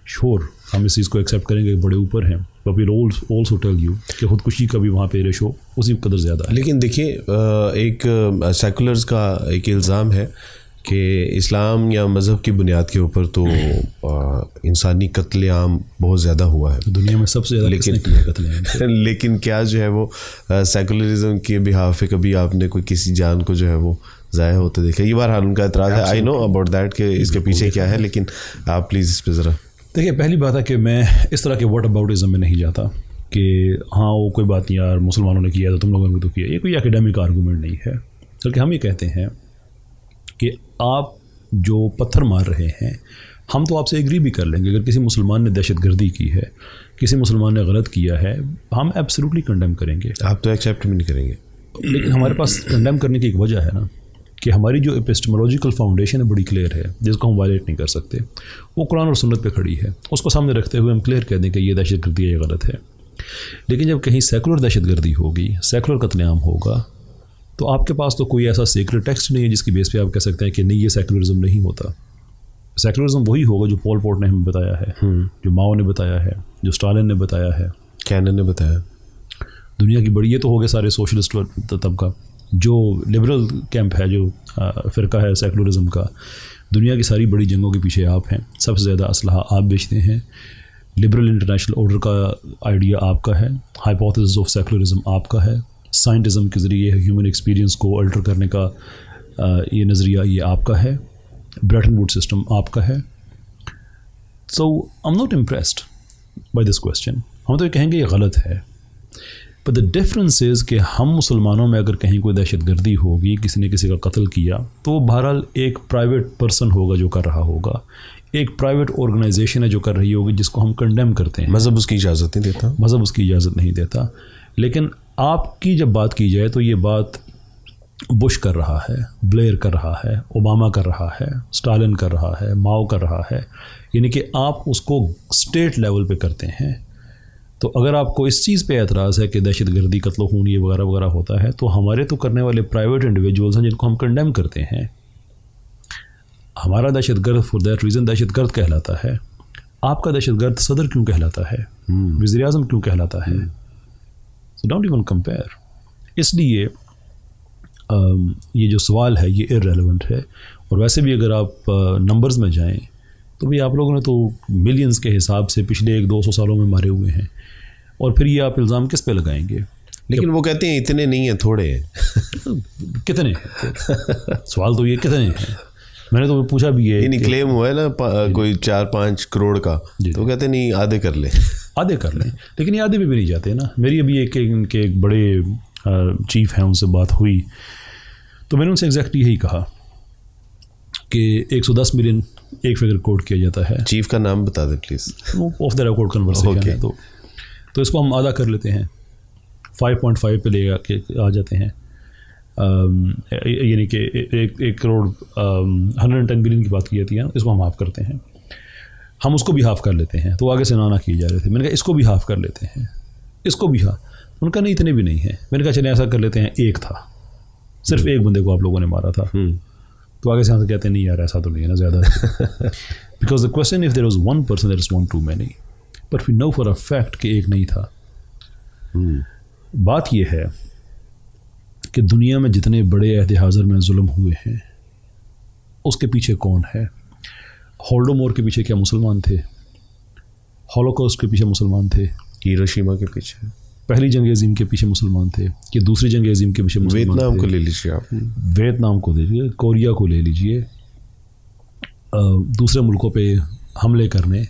شور ہم اس چیز کو ایکسیپٹ کریں گے کہ بڑے اوپر ہیں, but we also tell you کہ خودکشی کا بھی وہاں پہ ریشو اسی قدر زیادہ ہے. لیکن دیکھیے ایک سیکولرز کا ایک الزام ہے کہ اسلام یا مذہب کی بنیاد کے اوپر تو انسانی قتل عام بہت زیادہ ہوا ہے دنیا میں سب سے زیادہ, لیکن کیا جو ہے وہ سیکولرزم کے بہاف پہ کبھی آپ نے کوئی کسی جان کو جو ہے وہ ضائع ہوتے دیکھا؟ یہ بہرحال ان کا اعتراض ہے, آئی نو اباؤٹ دیٹ کہ اس کے پیچھے کیا ہے, لیکن آپ پلیز اس پہ ذرا دیکھیے. پہلی بات ہے کہ میں اس طرح کے واٹ اباؤٹزم میں نہیں جاتا کہ ہاں وہ کوئی بات نہیں یار مسلمانوں نے کیا تو تم لوگوں نے تو کیا. یہ کوئی اکیڈیمک آرگومنٹ نہیں ہے, بلکہ ہم یہ کہتے ہیں کہ آپ جو پتھر مار رہے ہیں ہم تو آپ سے ایگری بھی کر لیں گے. اگر کسی مسلمان نے دہشت گردی کی ہے, کسی مسلمان نے غلط کیا ہے, ہم ایبسلیوٹلی کنڈیم کریں گے. آپ تو ایکسیپٹ بھی نہیں کریں گے, لیکن ہمارے پاس کنڈیم کرنے کی ایک وجہ ہے نا کہ ہماری جو ایپسٹمولوجیکل فاؤنڈیشن ہے بڑی کلیئر ہے, جس کو ہم وائلیٹ نہیں کر سکتے. وہ قرآن اور سنت پہ کھڑی ہے, اس کو سامنے رکھتے ہوئے ہم کلیئر کہہ دیں کہ یہ دہشت گردی ہے, یہ غلط ہے. لیکن جب کہیں سیکولر دہشت گردی ہوگی, سیکولر قتل عام ہوگا, تو آپ کے پاس تو کوئی ایسا سیکرٹ ٹیکسٹ نہیں ہے جس کی بیس پہ آپ کہہ سکتے ہیں کہ نہیں یہ سیکولرزم نہیں ہوتا. سیکولرزم وہی ہوگا جو پول پوٹ نے ہمیں بتایا ہے, جو ماؤ نے بتایا ہے, جو اسٹالن نے بتایا ہے, کینن نے بتایا. دنیا کی بڑی, یہ تو ہو گئے سارے سوشلسٹ طبقہ. جو لبرل کیمپ ہے, جو فرقہ ہے سیکولرزم کا, دنیا کی ساری بڑی جنگوں کے پیچھے آپ ہیں. سب سے زیادہ اسلحہ آپ بیچتے ہیں. لبرل انٹرنیشنل آرڈر کا آئیڈیا آپ کا ہے. ہائپوتھیسس آف سیکولرزم آپ کا ہے. سائنٹزم کے ذریعے ہیومن ایکسپیرینس کو الٹر کرنے کا یہ نظریہ یہ آپ کا ہے. بریٹن ووڈ سسٹم آپ کا ہے. So I am not impressed by this question. ہم تو یہ کہیں گے یہ غلط ہے. بٹ دا ڈفرینس از کہ ہم مسلمانوں میں اگر کہیں کوئی دہشت گردی ہوگی, کسی نے کسی کا قتل کیا, تو وہ بہرحال ایک پرائیویٹ پرسن ہوگا جو کر رہا ہوگا, ایک پرائیویٹ آرگنائزیشن ہے جو کر رہی ہوگی, جس کو ہم کنڈیم کرتے ہیں. مذہب اس کی اجازت نہیں دیتا. مذہب اس کی اجازت نہیں دیتا. لیکن آپ کی جب بات کی جائے تو یہ بات بش کر رہا ہے, بلیئر کر رہا ہے, اوباما کر رہا ہے, اسٹالن کر رہا ہے, ماؤ کر رہا ہے. یعنی کہ آپ اس کو اسٹیٹ لیول پہ کرتے ہیں. تو اگر آپ کو اس چیز پہ اعتراض ہے کہ دہشت گردی, قتل و خون یہ وغیرہ وغیرہ ہوتا ہے, تو ہمارے تو کرنے والے پرائیویٹ انڈیویجولس ہیں جن کو ہم کنڈیم کرتے ہیں. ہمارا دہشت گرد فور دیٹ ریزن دہشت گرد کہلاتا ہے. آپ کا دہشت گرد صدر کیوں کہلاتا ہے, وزیر اعظم کیوں کہلاتا ہے؟ So don't even compare. اس لیے یہ جو سوال ہے یہ ارریلیونٹ ہے. اور ویسے بھی اگر آپ نمبرز میں جائیں تو بھی آپ لوگوں نے تو ملینز کے حساب سے پچھلے 100-200 سالوں میں مارے ہوئے ہیں, اور پھر یہ آپ الزام کس پہ لگائیں گے؟ لیکن وہ کہتے ہیں اتنے نہیں ہیں, تھوڑے ہیں. کتنے ہیں؟ سوال تو یہ کتنے ہیں. میں نے تو پوچھا بھی ہے, یعنی کلیم ہوا ہے نا کوئی 4-5 کروڑ کا, تو کہتے ہیں نہیں آدھے کر لیں. آدھے کر لیں, لیکن یہ آدھے بھی نہیں جاتے نا. میری ابھی ان کے ایک بڑے چیف ہیں, ان سے بات ہوئی تو میں نے ان سے ایگزیکٹلی یہی کہا کہ 110 ملین ایک فگر کوٹ کیا جاتا ہے. چیف کا نام بتا دیں please. Of the record conversation ہے, تو اس کو ہم آدھا کر لیتے ہیں, 5.5 پہ لے آ جاتے ہیں. یعنی کہ 1 کروڑ 110 بلین کی بات کی جاتی ہے, اس کو ہم ہاف کرتے ہیں. ہم اس کو بھی ہاف کر لیتے ہیں. تو آگے سے نانا کیے جا رہے تھے. میں نے کہا اس کو بھی ہاف کر لیتے ہیں, اس کو بھی ہاف. ان کا نہیں اتنے بھی نہیں ہے. میں نے کہا چلیں ایسا کر لیتے ہیں, ایک تھا, صرف ایک بندے کو آپ لوگوں نے مارا تھا. تو آگے سے ہم کہتے ہیں نہیں یار ایسا تو نہیں ہے نا, زیادہ. Because the question of there was one person that is one too many, but we know for a fact کہ ایک نہیں تھا. بات یہ ہے کہ دنیا میں جتنے بڑے عہد حاضر میں ظلم ہوئے ہیں اس کے پیچھے کون ہے؟ ہولڈومور کے پیچھے کیا مسلمان تھے؟ ہولوکاسٹ کے پیچھے مسلمان تھے؟ ہیروشیما کے پیچھے, پہلی جنگ عظیم کے پیچھے مسلمان تھے کہ دوسری جنگ عظیم کے پیچھے مسلمان تھے؟ ویتنام کو لے لیجیے آپ, ویتنام کو لے لیجیے, کوریا کو لے لیجیے. دوسرے ملکوں پہ حملے کرنے,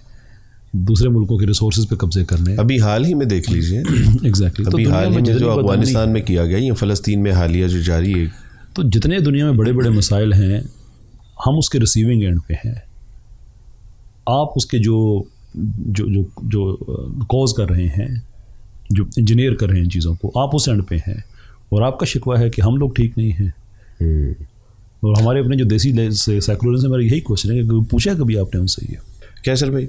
دوسرے ملکوں کے ریسورسز پہ قبضے کرنے. ابھی حال ہی میں دیکھ لیجیے. ایگزیکٹلی. ابھی حال ہی میں جو افغانستان میں کیا گیا یا فلسطین میں حالیہ جو جاری ہے. تو جتنے دنیا میں بڑے بڑے مسائل ہیں ہم اس کے ریسیونگ اینڈ پہ ہیں. آپ اس کے جو کوز کر رہے ہیں, جو انجینئر کر رہے ہیں چیزوں کو, آپ اس اینڈ پہ ہیں. اور آپ کا شکوہ ہے کہ ہم لوگ ٹھیک نہیں ہیں. اور ہمارے اپنے جو دیسی سیکولرزم سے میرا یہی کوشچن ہے کہ پوچھا کبھی آپ نے ان سے یہ کیسر بھائی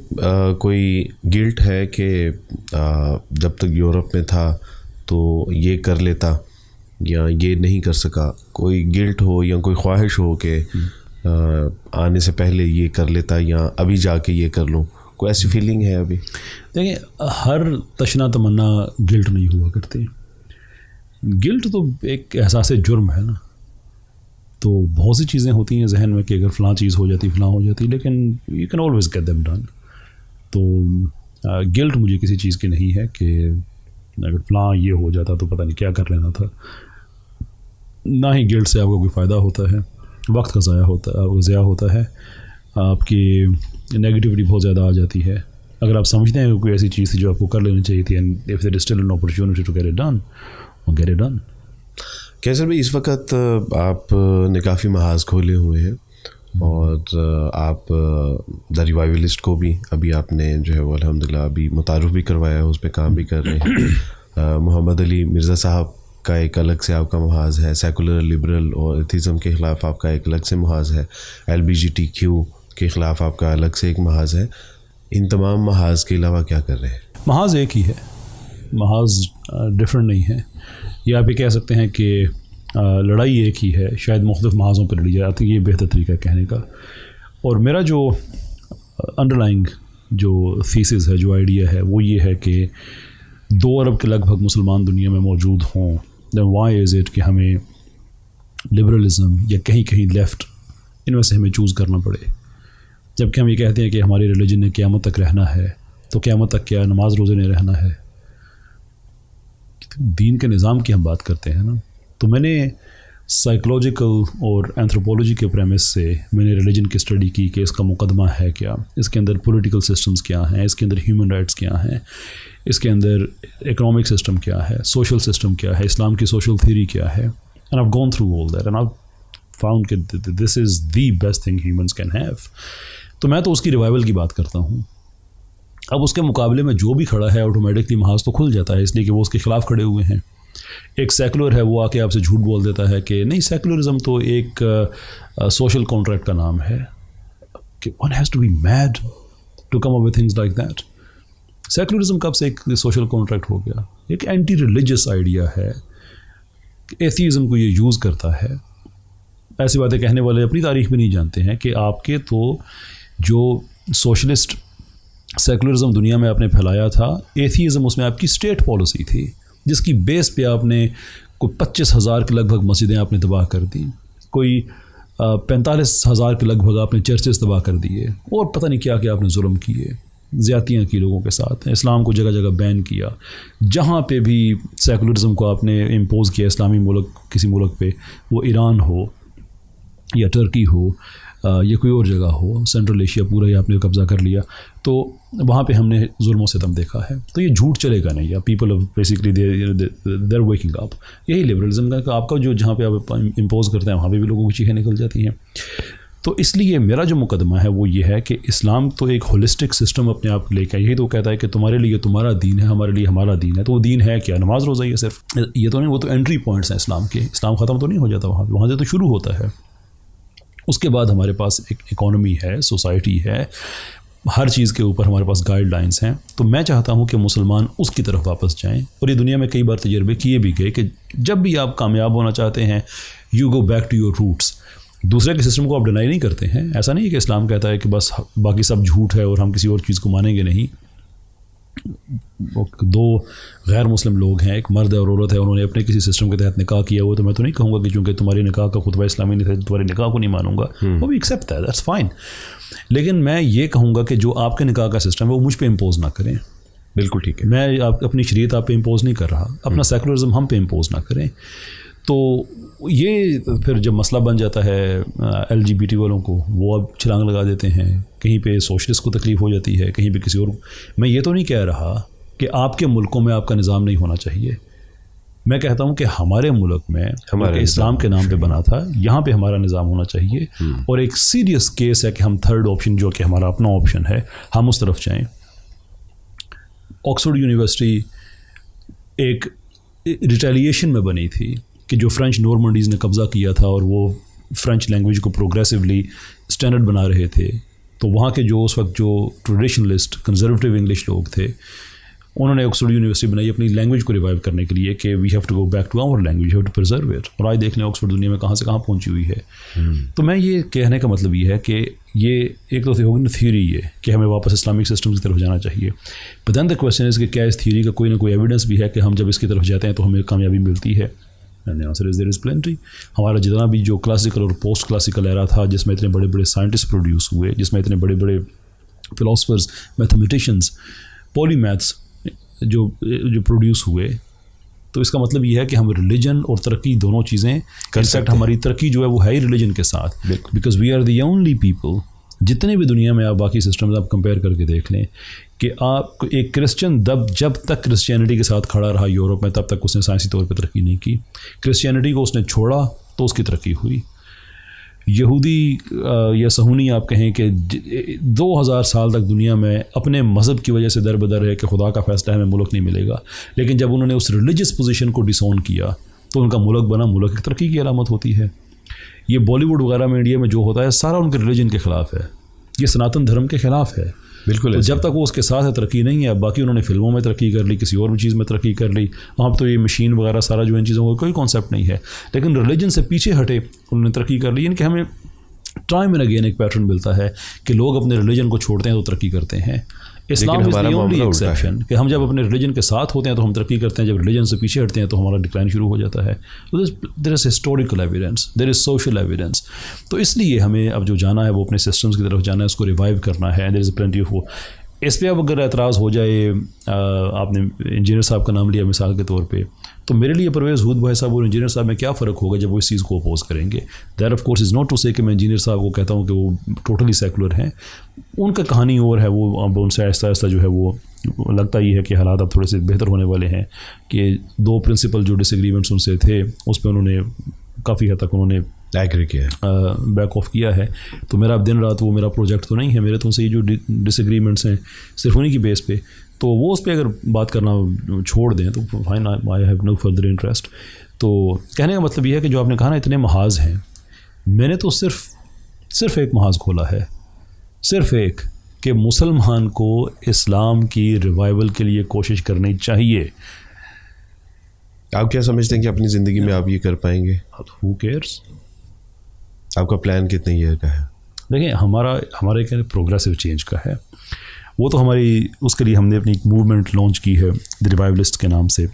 کوئی گلٹ ہے کہ جب تک یورپ میں تھا تو یہ کر لیتا یا یہ نہیں کر سکا؟ کوئی گلٹ ہو یا کوئی خواہش ہو کہ آنے سے پہلے یہ کر لیتا یا ابھی جا کے یہ کر لوں، کوئی ایسی فیلنگ ہے ابھی؟ دیکھیں، ہر تشنا تمنا گلٹ نہیں ہوا کرتی. گلٹ تو ایک احساس جرم ہے نا. تو بہت سی چیزیں ہوتی ہیں ذہن میں کہ اگر فلاں چیز ہو جاتی فلاں ہو جاتی، لیکن you can always get them done. تو گلٹ مجھے کسی چیز کی نہیں ہے کہ اگر فلاں یہ ہو جاتا تو پتہ نہیں کیا کر لینا تھا. نہ ہی گلٹ سے آپ کو کوئی فائدہ ہوتا ہے، وقت کا ضیاع ہوتا ہے، آپ کی نگیٹیوٹی بہت زیادہ آ جاتی ہے. اگر آپ سمجھتے ہیں کہ کوئی ایسی چیز تھی جو آپ کو کر لینی چاہیے تھی، and if there is still an opportunity to get it done, get it done. کیسر بھائی اس وقت آپ نے کافی محاذ کھولے ہوئے ہیں اور آپ دا ریوائولسٹ کو بھی ابھی آپ نے جو ہے وہ الحمدللہ ابھی متعارف بھی کروایا ہے، اس پہ کام بھی کر رہے ہیں. محمد علی مرزا صاحب کا ایک الگ سے آپ کا محاذ ہے، سیکولر لبرل اور ایتھیزم کے خلاف آپ کا ایک الگ سے محاذ ہے، LGBTQ کے خلاف آپ کا الگ سے ایک محاذ ہے. ان تمام محاذ کے علاوہ کیا کر رہے ہیں؟ محاذ ایک ہی ہے، محاذ ڈفرینٹ نہیں ہے. یا آپ یہ کہہ سکتے ہیں کہ لڑائی ایک ہی ہے، شاید مختلف محاذوں پر لڑی جاتی ہے. یہ بہتر طریقہ کہنے کا. اور میرا جو انڈر لائنگ جو تھیسس ہے، جو آئیڈیا ہے، وہ یہ ہے کہ 2 ارب کے لگ بھگ مسلمان دنیا میں موجود ہوں. دین وائی از اٹ کہ ہمیں لبرلزم یا کہیں کہیں لیفٹ ان میں سے ہمیں چوز کرنا پڑے، جبکہ ہم یہ کہتے ہیں کہ ہماری ریلیجن نے قیامت تک رہنا ہے. تو قیامت تک کیا نماز روزے نے رہنا ہے؟ دین کے نظام کی ہم بات کرتے ہیں نا. تو میں نے سائیکولوجیکل اور اینتھروپولوجی کے پریمس سے میں نے ریلیجن کی اسٹڈی کی کہ اس کا مقدمہ ہے کیا، اس کے اندر پولیٹیکل سسٹمز کیا ہیں، اس کے اندر ہیومن رائٹس کیا ہیں، اس کے اندر اکنامک سسٹم کیا ہے، سوشل سسٹم کیا ہے، اسلام کی سوشل تھیوری کیا ہے. And I have gone through all that and I found کہ this is the best thing humans can have. تو میں تو اس کی ریوائول کی بات کرتا ہوں. اب اس کے مقابلے میں جو بھی کھڑا ہے آٹومیٹکلی محاذ تو کھل جاتا ہے، اس لیے کہ وہ اس کے خلاف کھڑے ہوئے ہیں. ایک سیکولر ہے، وہ آ کے آپ سے جھوٹ بول دیتا ہے کہ نہیں، سیکولرزم تو ایک سوشل کانٹریکٹ کا نام ہے. کہ one has to be made to come up with things like that. Secularism کب سے ایک سوشل کانٹریکٹ ہو گیا؟ ایک اینٹی ریلیجس آئیڈیا ہے. ایتھیزم کو یہ یوز کرتا ہے. ایسی باتیں کہنے والے اپنی تاریخ بھی نہیں جانتے ہیں کہ آپ کے تو جو سوشلسٹ سیکولرزم دنیا میں آپ نے پھیلایا تھا، ایتھیزم اس میں آپ کی اسٹیٹ پالیسی تھی، جس کی بیس پہ آپ نے کوئی 25,000 کے لگ بھگ مسجدیں آپ نے تباہ کر دیں، کوئی 45,000 کے لگ بھگ آپ نے چرچز تباہ کر دیے، اور پتہ نہیں کیا کہ آپ نے ظلم کیے، زیادتیاں کی لوگوں کے ساتھ. اسلام کو جگہ جگہ بین کیا. جہاں پہ بھی سیکولرزم کو آپ نے امپوز کیا اسلامی ملک کسی ملک پہ، وہ ایران ہو یا ٹرکی ہو یا کوئی اور جگہ ہو، سینٹرل ایشیا پورا ہی آپ نے قبضہ کر لیا، تو وہاں پہ ہم نے ظلم و ستم دیکھا ہے. تو یہ جھوٹ چلے گا نہیں. یا پیپل بیسکلی دیر ویکنگ اپ. یہی لبرلزم کا کہ آپ کا جو جہاں پہ آپ امپوز کرتے ہیں وہاں پہ بھی لوگوں کی چیخیں نکل جاتی ہیں. تو اس لیے میرا جو مقدمہ ہے وہ یہ ہے کہ اسلام تو ایک ہولسٹک سسٹم اپنے آپ لے کے، یہی تو کہتا ہے کہ تمہارے لیے تمہارا دین ہے، ہمارے لیے ہمارا دین ہے. تو وہ دین ہے کیا؟ نماز روزہ ہی ہے صرف. یہ تو نہیں، وہ تو انٹری پوائنٹس ہیں اسلام کے. اسلام ختم تو نہیں ہو جاتا وہاں سے تو شروع ہوتا ہے. اس کے بعد ہمارے پاس ایک اکانومی ہے، سوسائٹی ہے، ہر چیز کے اوپر ہمارے پاس گائیڈ لائنس ہیں. تو میں چاہتا ہوں کہ مسلمان اس کی طرف واپس جائیں. اور یہ دنیا میں کئی بار تجربے کیے بھی گئے کہ جب بھی آپ کامیاب ہونا چاہتے ہیں، you go back to your roots. دوسرے کے سسٹم کو آپ ڈینائی نہیں کرتے ہیں. ایسا نہیں ہے کہ اسلام کہتا ہے کہ بس باقی سب جھوٹ ہے اور ہم کسی اور چیز کو مانیں گے نہیں. 2 غیر مسلم لوگ ہیں، ایک مرد اور عورت ہے، انہوں نے اپنے کسی سسٹم کے تحت نکاح کیا ہوا. تو میں تو نہیں کہوں گا کہ چونکہ تمہاری نکاح کا خطبہ اسلامی نہیں تھا تمہاری نکاح کو نہیں مانوں گا. وہ بھی ایکسیپٹ ہے، دیٹس فائن. لیکن میں یہ کہوں گا کہ جو آپ کے نکاح کا سسٹم ہے وہ مجھ پہ امپوز نہ کریں. بالکل ٹھیک ہے. میں اپنی شریعت آپ پہ امپوز نہیں کر رہا، اپنا سیکولرزم ہم پہ امپوز نہ کریں. تو یہ پھر جب مسئلہ بن جاتا ہے LGBT والوں کو، وہ اب چھلانگ لگا دیتے ہیں. کہیں پہ سوشلسٹ کو تکلیف ہو جاتی ہے، کہیں پہ کسی اور. میں یہ تو نہیں کہہ رہا کہ آپ کے ملکوں میں آپ کا نظام نہیں ہونا چاہیے. میں کہتا ہوں کہ ہمارے ملک میں ہمارے اسلام کے نام پہ بنا تھا، یہاں پہ ہمارا نظام ہونا چاہیے. اور ایک سیریس کیس ہے کہ ہم تھرڈ آپشن جو کہ ہمارا اپنا آپشن ہے، ہم اس طرف جائیں. آکسفورڈ یونیورسٹی ایک ریٹیلیشن میں بنی تھی کہ جو فرینچ نورمنڈیز نے قبضہ کیا تھا اور وہ فرینچ لینگویج کو پروگریسولی اسٹینڈرڈ بنا رہے تھے. تو وہاں کے جو اس وقت جو ٹریڈیشنلسٹ کنزرویٹو انگلش لوگ تھے انہوں نے آکسفورڈ یونیورسٹی بنائی اپنی لینگویج کو ریوائیو کرنے کے لیے کہ we have to go back to our language, have to preserve it. اور آج دیکھ لیں آکسفورڈ دنیا میں کہاں سے کہاں پہنچی ہوئی ہے. تو میں یہ کہنے کا مطلب یہ ہے کہ یہ ایک تو ہوگی نا تھیوری یہ کہ ہمیں واپس اسلامک سسٹم کی طرف جانا چاہیے. بٹ دین دا کویسچن از کہ کیا اس تھیوری کا کوئی نہ کوئی ایویڈنس بھی ہے کہ ہم جب اس کی طرف جاتے ہیں تو ہمیں کامیابی ملتی ہے؟ And answer is there is plenty. ہمارا جتنا بھی جو کلاسیکل اور پوسٹ کلاسیکل ایرا تھا جس میں اتنے بڑے بڑے سائنٹسٹ پروڈیوس ہوئے، جس میں اتنے بڑے بڑے فلاسفرز، میتھمیٹیشینس، پولی میتھس جو پروڈیوس ہوئے، تو اس کا مطلب یہ ہے کہ ہم ریلیجن اور ترقی دونوں چیزیں کر سکتے ہیں. ہماری ترقی جو ہے وہ ہے ہی ریلیجن کے ساتھ، because we are the only people. جتنے بھی دنیا میں آپ باقی سسٹمز آپ کمپیئر کر کے دیکھ لیں کہ آپ ایک کرسچن جب تک کرسچینٹی کے ساتھ کھڑا رہا یورپ میں تب تک اس نے سائنسی طور پہ ترقی نہیں کی. کرسچینٹی کو اس نے چھوڑا تو اس کی ترقی ہوئی. یہودی یا صہیونی آپ کہیں کہ 2000 سال تک دنیا میں اپنے مذہب کی وجہ سے در بدر ہے کہ خدا کا فیصلہ ہمیں ملک نہیں ملے گا، لیکن جب انہوں نے اس ریلیجس پوزیشن کو ڈسون کیا تو ان کا ملک بنا. ملک کی ترقی کی علامت ہوتی ہے. یہ بالی ووڈ وغیرہ میں انڈیا میں جو ہوتا ہے سارا ان کے ریلیجن کے خلاف ہے، یہ سناتن دھرم کے خلاف ہے. بالکل. جب تک وہ اس کے ساتھ ہے ترقی نہیں ہے. باقی انہوں نے فلموں میں ترقی کر لی، کسی اور چیز میں ترقی کر لی. وہاں تو یہ مشین وغیرہ سارا جو ان چیزوں کا کوئی کانسیپٹ نہیں ہے، لیکن ریلیجن سے پیچھے ہٹے انہوں نے ترقی کر لی. یعنی کہ ہمیں ٹائم اینڈ اگین ایک پیٹرن ملتا ہے کہ لوگ اپنے ریلیجن کو چھوڑتے ہیں تو ترقی کرتے ہیں. اسلام از دی اونلی ایکسیپشن کہ ہم جب اپنے ریلیجن کے ساتھ ہوتے ہیں تو ہم ترقی کرتے ہیں، جب ریلیجن سے پیچھے ہٹتے ہیں تو ہمارا ڈکلائن شروع ہو جاتا ہے. There is historical evidence, there is social evidence. تو اس لیے ہمیں اب جو جانا ہے وہ اپنے سسٹمز کی طرف جانا ہے، اس کو ریوائیو کرنا ہے. There is plenty of. اس پہ اب اگر اعتراض ہو جائے، آپ نے انجینئر صاحب کا نام لیا مثال کے طور پہ، تو میرے لیے پرویز ہود بھائی صاحب اور انجینئر صاحب میں کیا فرق ہوگا جب وہ اس چیز کو اپوز کریں گے؟ There of course is not to say کہ میں انجینئر صاحب کو کہتا ہوں کہ وہ ٹوٹلی سیکولر ہیں. ان کا کہانی اور ہے، وہ اب ان سے آہستہ آہستہ جو ہے وہ لگتا ہی ہے کہ حالات اب تھوڑے سے بہتر ہونے والے ہیں. کہ 2 پرنسپل جو ڈس ایگریمنٹس ان سے تھے اس پہ انہوں نے کافی حد تک انہوں نے ایگری کیا ہے، بیک آف کیا ہے. تو میرا اب دن رات وہ میرا پروجیکٹ تو نہیں ہے، میرے تو ان سے یہ جو ڈس ایگریمنٹس ہیں صرف انہیں کی بیس پہ، تو وہ اس پہ اگر بات کرنا چھوڑ دیں تو fine, I have no further interest. تو کہنے کا مطلب یہ ہے کہ جو آپ نے کہا نا اتنے محاذ ہیں، میں نے تو صرف ایک محاذ کھولا ہے، صرف ایک، کہ مسلمان کو اسلام کی ریوائول کے لیے کوشش کرنی چاہیے. آپ کیا سمجھتے ہیں کہ اپنی زندگی میں آپ یہ کر پائیں گے؟ ہو کیئرس؟ آپ کا پلان کتنے ایئر کا ہے؟ دیکھیں ہمارے کیا پروگریسو چینج کا ہے. وہ تو ہماری اس کے لیے ہم نے اپنی ایک موومنٹ لانچ کی ہے دی ریوائولسٹ کے نام سے،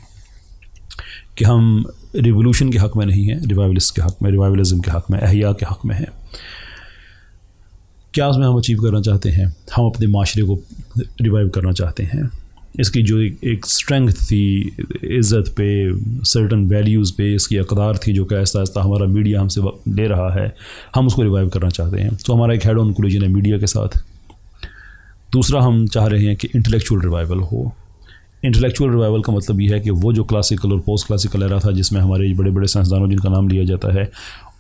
کہ ہم ریولوشن کے حق میں نہیں ہیں، ریوائولسٹ کے حق میں، ریوائولزم کے حق میں، احیاء کے حق میں ہیں. کیا اس میں ہم اچیو کرنا چاہتے ہیں؟ ہم اپنے معاشرے کو ریوائیو کرنا چاہتے ہیں. اس کی جو ایک اسٹرینگتھ تھی عزت پہ، سرٹن ویلیوز پہ اس کی اقدار تھی جو کہ آہستہ آہستہ ہمارا میڈیا ہم سے لے رہا ہے، ہم اس کو ریوائیو کرنا چاہتے ہیں. تو ہمارا ایک ہیڈ آن کولیجن ہے میڈیا کے ساتھ. دوسرا ہم چاہ رہے ہیں کہ انٹلیکچوئل ریوائیول ہو. انٹلیکچوئل ریوائیول کا مطلب یہ ہے کہ وہ جو کلاسیکل اور پوسٹ کلاسیکل ایرا تھا جس میں ہمارے بڑے بڑے سائنسدانوں جن کا نام لیا جاتا ہے،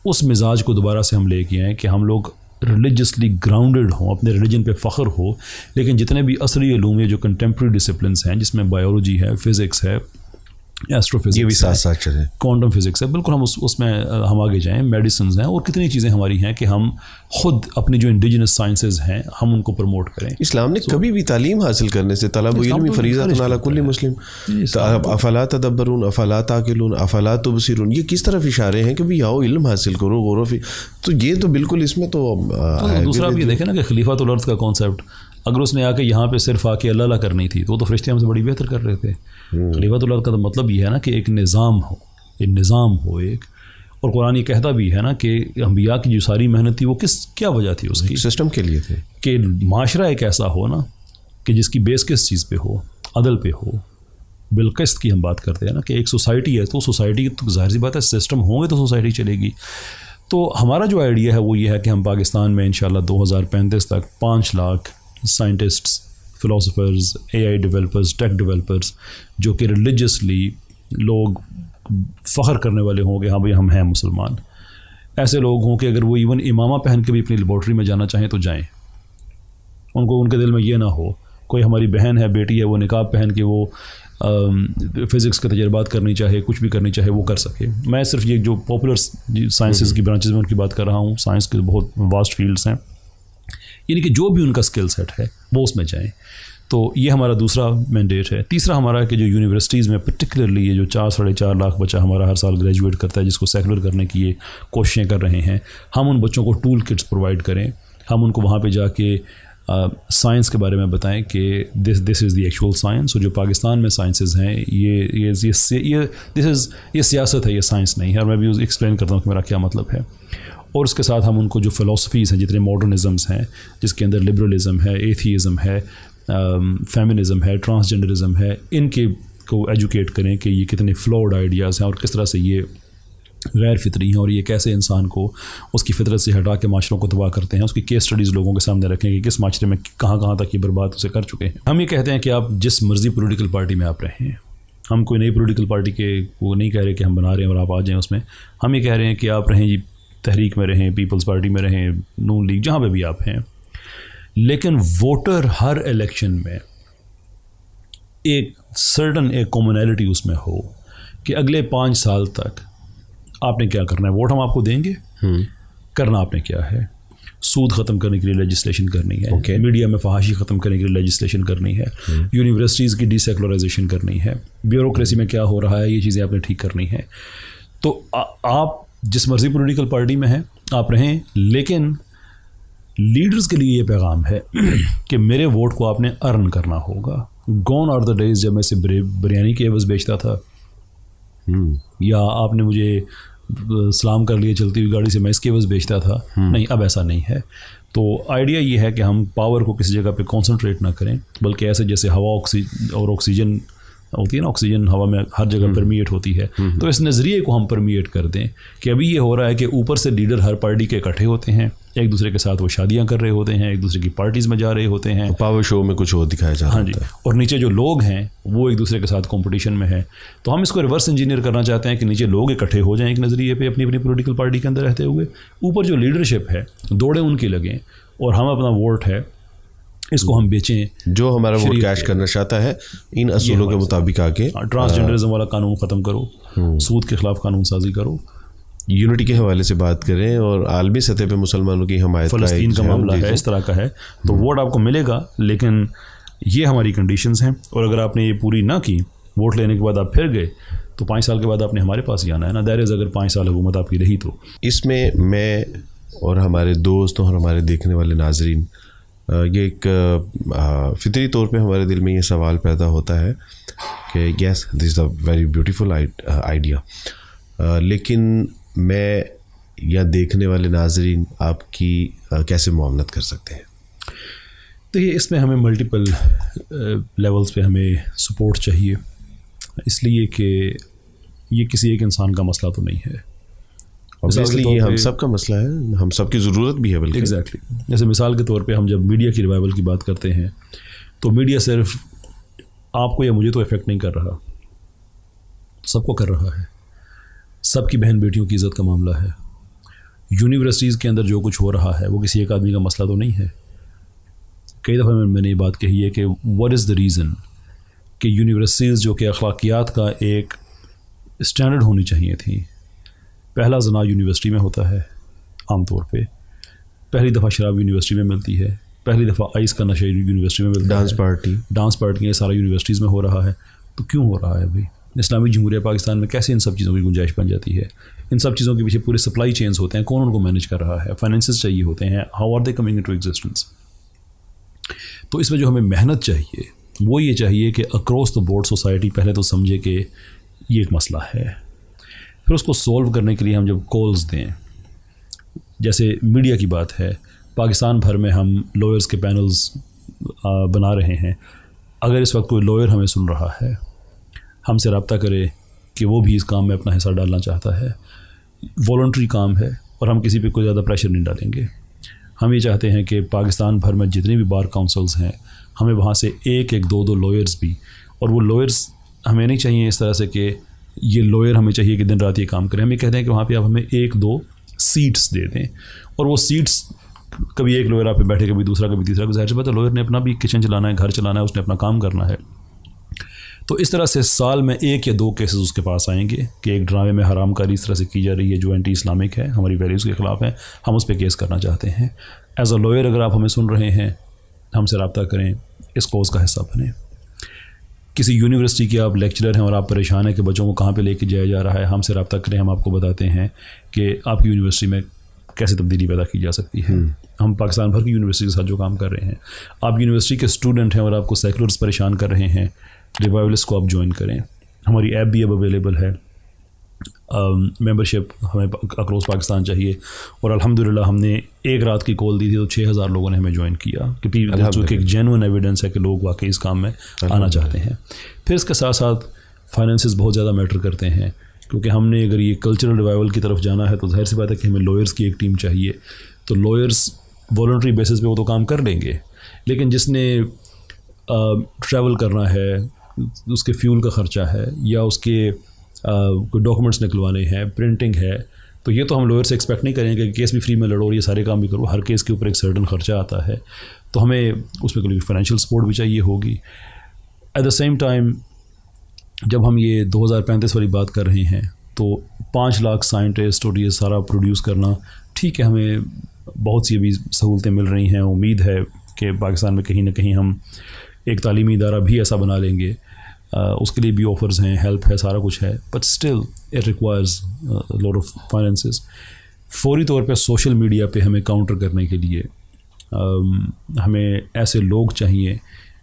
اس مزاج کو دوبارہ سے ہم لے کے آئیں کہ ہم لوگ ریلیجسلی گراؤنڈڈ ہوں، اپنے ریلیجن پہ فخر ہو. لیکن جتنے بھی عصری علوم یا جو کنٹمپریری ڈسپلنس ہیں جس میں بایولوجی ہے، فزکس ہے، ایسٹرو فزکس، یہ بھی ساتھ ساتھ چلیں، کوانٹم فزکس ہے، بالکل ہم اس میں ہم آگے جائیں. میڈیسنز ہیں اور کتنی چیزیں ہماری ہیں کہ ہم خود اپنی جو انڈیجنس سائنسز ہیں ہم ان کو پروموٹ کریں. اسلام نے کبھی بھی تعلیم حاصل کرنے سے طلب علم فریضۃ علی کل مسلم، افلا تدبرون افلا تعقلون افلا تبصرون، یہ کس طرف اشارے ہیں کہ بھی آؤ علم حاصل کرو، غور و فکر. تو یہ تو بالکل اس میں تو دوسرا بھی دیکھیں نا کہ خلیفۃ الارض کا کانسیپٹ، اگر اس نے آ کے یہاں پہ صرف آ کے اللہ اللہ کرنی تھی تو وہ تو فرشتے ہم سے بڑی بہتر کر رہے تھے. خلیفۃ الارض کا تو مطلب یہ ہے نا کہ ایک نظام ہو، ایک نظام ہو ایک. اور قرآن یہ کہتا بھی ہے نا کہ انبیاء کی جو ساری محنت تھی وہ کیا وجہ تھی اس کی؟ سسٹم کے لیے تھے کہ معاشرہ ایک ایسا ہو نا کہ جس کی بیس کس چیز پہ ہو، عدل پہ ہو. بالقسط کی ہم بات کرتے ہیں نا کہ ایک سوسائٹی ہے تو سوسائٹی تو ظاہر سی بات ہے سسٹم ہوں گے تو سوسائٹی چلے گی. تو ہمارا جو آئیڈیا ہے وہ یہ ہے کہ ہم پاکستان میں انشاءاللہ 2035 تک 5 لاکھ سائنٹسٹس، فلاسفرز، اے آئی ڈیولپرز، ٹیک ڈیولپرز جو کہ ریلیجسلی لوگ فخر کرنے والے ہوں کہ ہاں بھائی ہم ہیں مسلمان. ایسے لوگ ہوں کہ اگر وہ ایون امامہ پہن کے بھی اپنی لیبارٹری میں جانا چاہیں تو جائیں. ان کے دل میں یہ نہ ہو کوئی ہماری بہن ہے، بیٹی ہے، وہ نقاب پہن کے وہ فزکس کے تجربات کرنی چاہے، کچھ بھی کرنی چاہے وہ کر سکے. میں صرف یہ جو پاپولر سائنسز کی برانچز میں ان کی بات کر رہا ہوں. سائنس کے بہت واسٹ فیلڈس ہیں. یعنی کہ جو بھی ان کا اسکل سیٹ ہے وہ اس میں جائیں. تو یہ ہمارا دوسرا مینڈیٹ ہے. تیسرا ہمارا کہ جو یونیورسٹیز میں پرٹیکولرلی یہ جو 4-4.5 لاکھ بچہ ہمارا ہر سال گریجویٹ کرتا ہے جس کو سیکولر کرنے کی یہ کوششیں کر رہے ہیں, ہم ان بچوں کو ٹول کٹس پرووائڈ کریں. ہم ان کو وہاں پہ جا کے سائنس کے بارے میں بتائیں کہ this is the actual science. اور جو پاکستان میں سائنسز ہیں یہ سیاست ہے, یہ سائنس نہیں ہے. اور میں بھی ایکسپلین کرتا ہوں کہ میرا کیا مطلب ہے. اور اس کے ساتھ ہم ان کو جو فلاسفیز ہیں, جتنے ماڈرنزمس ہیں جس کے اندر لبرلزم ہے, ایتھیزم ہے, فیمنزم ہے, ٹرانسجنڈرزم ہے, ان کے کو ایجوکیٹ کریں کہ یہ کتنے فلوڈ آئیڈیاز ہیں اور کس طرح سے یہ غیر فطری ہیں اور یہ کیسے انسان کو اس کی فطرت سے ہٹا کے معاشروں کو تباہ کرتے ہیں. اس کی کیس سٹڈیز لوگوں کے سامنے رکھیں کہ کس معاشرے میں کہاں کہاں تک یہ برباد اسے کر چکے ہیں. ہم یہ کہتے ہیں کہ آپ جس مرضی پولیٹیکل پارٹی میں آپ رہیں, ہم کوئی نئی پولیٹیکل پارٹی کے وہ نہیں کہہ رہے کہ ہم بنا رہے ہیں اور آپ آ جائیں اس میں. ہم یہ کہہ رہے ہیں کہ آپ رہیں جی تحریک میں رہیں, پیپلز پارٹی میں رہیں, نون لیگ, جہاں پہ بھی آپ ہیں, لیکن ووٹر ہر الیکشن میں ایک سرٹن ایک کامنالٹی اس میں ہو کہ اگلے 5 سال تک آپ نے کیا کرنا ہے. ووٹ ہم آپ کو دیں گے, کرنا آپ نے کیا ہے. سود ختم کرنے کے لیے لیجسلیشن کرنی ہے, میڈیا میں فحاشی ختم کرنے کے لیے لیجسلیشن کرنی ہے, یونیورسٹیز کی ڈی سیکولرائزیشن کرنی ہے, بیوروکریسی میں کیا ہو رہا ہے یہ چیزیں آپ نے ٹھیک کرنی ہے. تو آپ جس مرضی پولیٹیکل پارٹی میں ہیں آپ رہیں, لیکن لیڈرز کے لیے یہ پیغام ہے کہ میرے ووٹ کو آپ نے ارن کرنا ہوگا. گون آر دا ڈیز جب میں سے بریانی کے عوض بیچتا تھا, یا آپ نے مجھے سلام کر لیے چلتی ہوئی گاڑی سے میں اس کے عوض بیچتا تھا. نہیں, اب ایسا نہیں ہے. تو آئیڈیا یہ ہے کہ ہم پاور کو کسی جگہ پہ کانسنٹریٹ نہ کریں, بلکہ ایسے جیسے ہوا اور آکسیجن ہوتی ہے نا, آکسیجن ہوا میں ہر جگہ پرمیٹ ہوتی ہے, تو اس نظریے کو ہم پرمیٹ کر دیں کہ ابھی یہ ہو رہا ہے کہ اوپر سے لیڈر ہر پارٹی کے اکٹھے ہوتے ہیں, ایک دوسرے کے ساتھ وہ شادیاں کر رہے ہوتے ہیں, ایک دوسرے کی پارٹیز میں جا رہے ہوتے ہیں, پاور شو میں کچھ اور دکھایا جاتا ہے. ہاں جی, اور نیچے جو لوگ ہیں وہ ایک دوسرے کے ساتھ کمپٹیشن میں ہے. تو ہم اس کو ریورس انجینئر کرنا چاہتے ہیں کہ نیچے لوگ اکٹھے ہو جائیں ایک نظریے پہ اپنی اپنی پولیٹیکل پارٹی کے اندر رہتے ہوئے, اوپر جو لیڈرشپ ہے دوڑیں ان کی لگیں, اور ہم اپنا ووٹ ہے اس کو ہم بیچیں. جو ہمارا ووٹ کیش کرنا چاہتا ہے ان اصولوں کے مطابق آ کے ٹرانسجنڈرزم والا قانون ختم کرو, سود کے خلاف قانون سازی کرو, یونٹی کے حوالے سے بات کریں, اور عالمی سطح پہ مسلمانوں کی حمایت, فلسطین کا معاملہ ہے اس طرح کا ہے, تو ووٹ آپ کو ملے گا. لیکن یہ ہماری کنڈیشنز ہیں, اور اگر آپ نے یہ پوری نہ کی, ووٹ لینے کے بعد آپ پھر گئے, تو 5 سال کے بعد آپ نے ہمارے پاس ہی آنا ہے نا. دیر از اگر 5 سال حکومت آپ کی رہی تو. اس میں میں اور ہمارے دوستوں اور ہمارے دیکھنے والے ناظرین, یہ ایک فطری طور پہ ہمارے دل میں یہ سوال پیدا ہوتا ہے کہ یس دس از اے ویری بیوٹیفل آئیڈیا, لیکن میں یا دیکھنے والے ناظرین آپ کی کیسے معاملت کر سکتے ہیں؟ دیکھیے, اس میں ہمیں ملٹیپل لیولز پہ ہمیں سپورٹ چاہیے, اس لیے کہ یہ کسی ایک انسان کا مسئلہ تو نہیں ہے. Obviously یہ ہم سب کا مسئلہ ہے, ہم سب کی ضرورت بھی ہے. بلکہ ایگزیکٹلی, جیسے مثال کے طور پہ ہم جب میڈیا کی ریوائول کی بات کرتے ہیں تو میڈیا صرف آپ کو یا مجھے تو افیکٹ نہیں کر رہا, سب کو کر رہا ہے. سب کی بہن بیٹیوں کی عزت کا معاملہ ہے. یونیورسٹیز کے اندر جو کچھ ہو رہا ہے وہ کسی ایک آدمی کا مسئلہ تو نہیں ہے. کئی دفعہ میں نے یہ بات کہی ہے کہ واٹ از دا ریزن کہ یونیورسٹیز جو کہ اخلاقیات کا ایک اسٹینڈرڈ ہونی چاہیے تھیں, پہلا زنا یونیورسٹی میں ہوتا ہے عام طور پہ, پہلی دفعہ شراب یونیورسٹی میں ملتی ہے, پہلی دفعہ آئس کا نشہ یونیورسٹی میں ملتا ہے, ڈانس پارٹی یہ سارا یونیورسٹیز میں ہو رہا ہے. تو کیوں ہو رہا ہے بھائی؟ اسلامی جمہوریہ پاکستان میں کیسے ان سب چیزوں کی گنجائش بن جاتی ہے؟ ان سب چیزوں کے پیچھے پورے سپلائی چینز ہوتے ہیں, کون ان کو مینیج کر رہا ہے, فائنینسز چاہیے ہوتے ہیں, how are they coming into existence. تو اس میں جو ہمیں محنت چاہیے وہ یہ چاہیے کہ اکراس دا بورڈ سوسائٹی پہلے تو سمجھے کہ یہ ایک مسئلہ ہے, پھر اس کو سولو کرنے کے لیے ہم جب کالز دیں, جیسے میڈیا کی بات ہے, پاکستان بھر میں ہم لائرز کے پینلز بنا رہے ہیں. اگر اس وقت کوئی لائر ہمیں سن رہا ہے, ہم سے رابطہ کرے کہ وہ بھی اس کام میں اپنا حصہ ڈالنا چاہتا ہے. والنٹری کام ہے اور ہم کسی پہ کوئی زیادہ پریشر نہیں ڈالیں گے. ہم یہ چاہتے ہیں کہ پاکستان بھر میں جتنے بھی بار کاؤنسلز ہیں ہمیں وہاں سے ایک دو لائرز بھی, اور وہ لائرز ہمیں نہیں چاہیے اس طرح سے کہ یہ لائر ہمیں چاہیے کہ دن رات یہ کام کریں. ہم یہ کہتے ہیں کہ وہاں پہ آپ ہمیں 1-2 سیٹس دے دیں, اور وہ سیٹس کبھی ایک لائر آپ پہ بیٹھے, کبھی دوسرا, کبھی تیسرا. ظاہر سی بات ہے لائر نے اپنا بھی کچن چلانا ہے, گھر چلانا ہے, اس نے اپنا کام کرنا ہے. تو اس طرح سے سال میں 1 یا 2 کیسز اس کے پاس آئیں گے کہ ایک ڈرامے میں حرام کاری اس طرح سے کی جا رہی ہے جو اینٹی اسلامک ہے, ہماری ویلیوز کے خلاف ہے, ہم اس پہ کیس کرنا چاہتے ہیں. ایز اے لائر اگر آپ ہمیں سن رہے ہیں, ہم سے رابطہ کریں, اس کوز کا حصہ بنیں. کسی یونیورسٹی کے آپ لیکچرر ہیں اور آپ پریشان ہیں کہ بچوں کو کہاں پہ لے کے جایا جا رہا ہے, ہم سے رابطہ کریں, ہم آپ کو بتاتے ہیں کہ آپ کی یونیورسٹی میں کیسے تبدیلی پیدا کی جا سکتی ہے. ہم پاکستان بھر کی یونیورسٹی کے ساتھ جو کام کر رہے ہیں, آپ یونیورسٹی کے اسٹوڈنٹ ہیں اور آپ کو سیکولرز پریشان کر رہے ہیں, ریوائولسٹ کو آپ جوائن کریں. ہماری ایپ بھی اب اویلیبل ہے. ممبرشپ ہمیں اکروس پاکستان چاہیے, اور الحمدللہ ہم نے ایک رات کی کال دی تھی تو 6000 لوگوں نے ہمیں جوائن کیا, کیونکہ ایک جینوئن ایویڈنس ہے کہ لوگ واقعی اس کام میں آنا چاہتے ہیں. پھر اس کے ساتھ ساتھ فائنینسز بہت زیادہ میٹر کرتے ہیں, کیونکہ ہم نے اگر یہ کلچرل ریوائول کی طرف جانا ہے تو ظاہر سی بات ہے کہ ہمیں لائرس کی ایک ٹیم چاہیے. تو لائرس والنٹری بیسس پہ وہ تو کام کر لیں گے, لیکن جس نے ٹریول کرنا ہے, اس کے فیول کا خرچہ ہے, یا اس کے کوئی ڈاکومنٹس نکلوانے ہیں, پرنٹنگ ہے, تو یہ تو ہم لوئر سے ایکسپیکٹ نہیں کریں گے کہ کیس بھی فری میں لڑو اور یہ سارے کام بھی کرو. ہر کیس کے اوپر ایک سرٹن خرچہ آتا ہے, تو ہمیں اس میں کوئی فائنینشیل سپورٹ بھی چاہیے ہوگی. ایٹ دا سیم ٹائم جب ہم یہ 2035 والی بات کر رہے ہیں تو 5 لاکھ سائنٹسٹ اور یہ سارا پروڈیوس کرنا, ٹھیک ہے, ہمیں بہت سی ابھی سہولتیں مل رہی ہیں. امید ہے کہ پاکستان میں کہیں نہ کہیں ہم ایک تعلیمی ادارہ بھی ایسا بنا لیں گے, اس کے لیے بھی آفرز ہیں, ہیلپ ہے, سارا کچھ ہے, but still it requires lot of finances. فوری طور پہ سوشل میڈیا پہ ہمیں کاؤنٹر کرنے کے لیے ہمیں ایسے لوگ چاہیے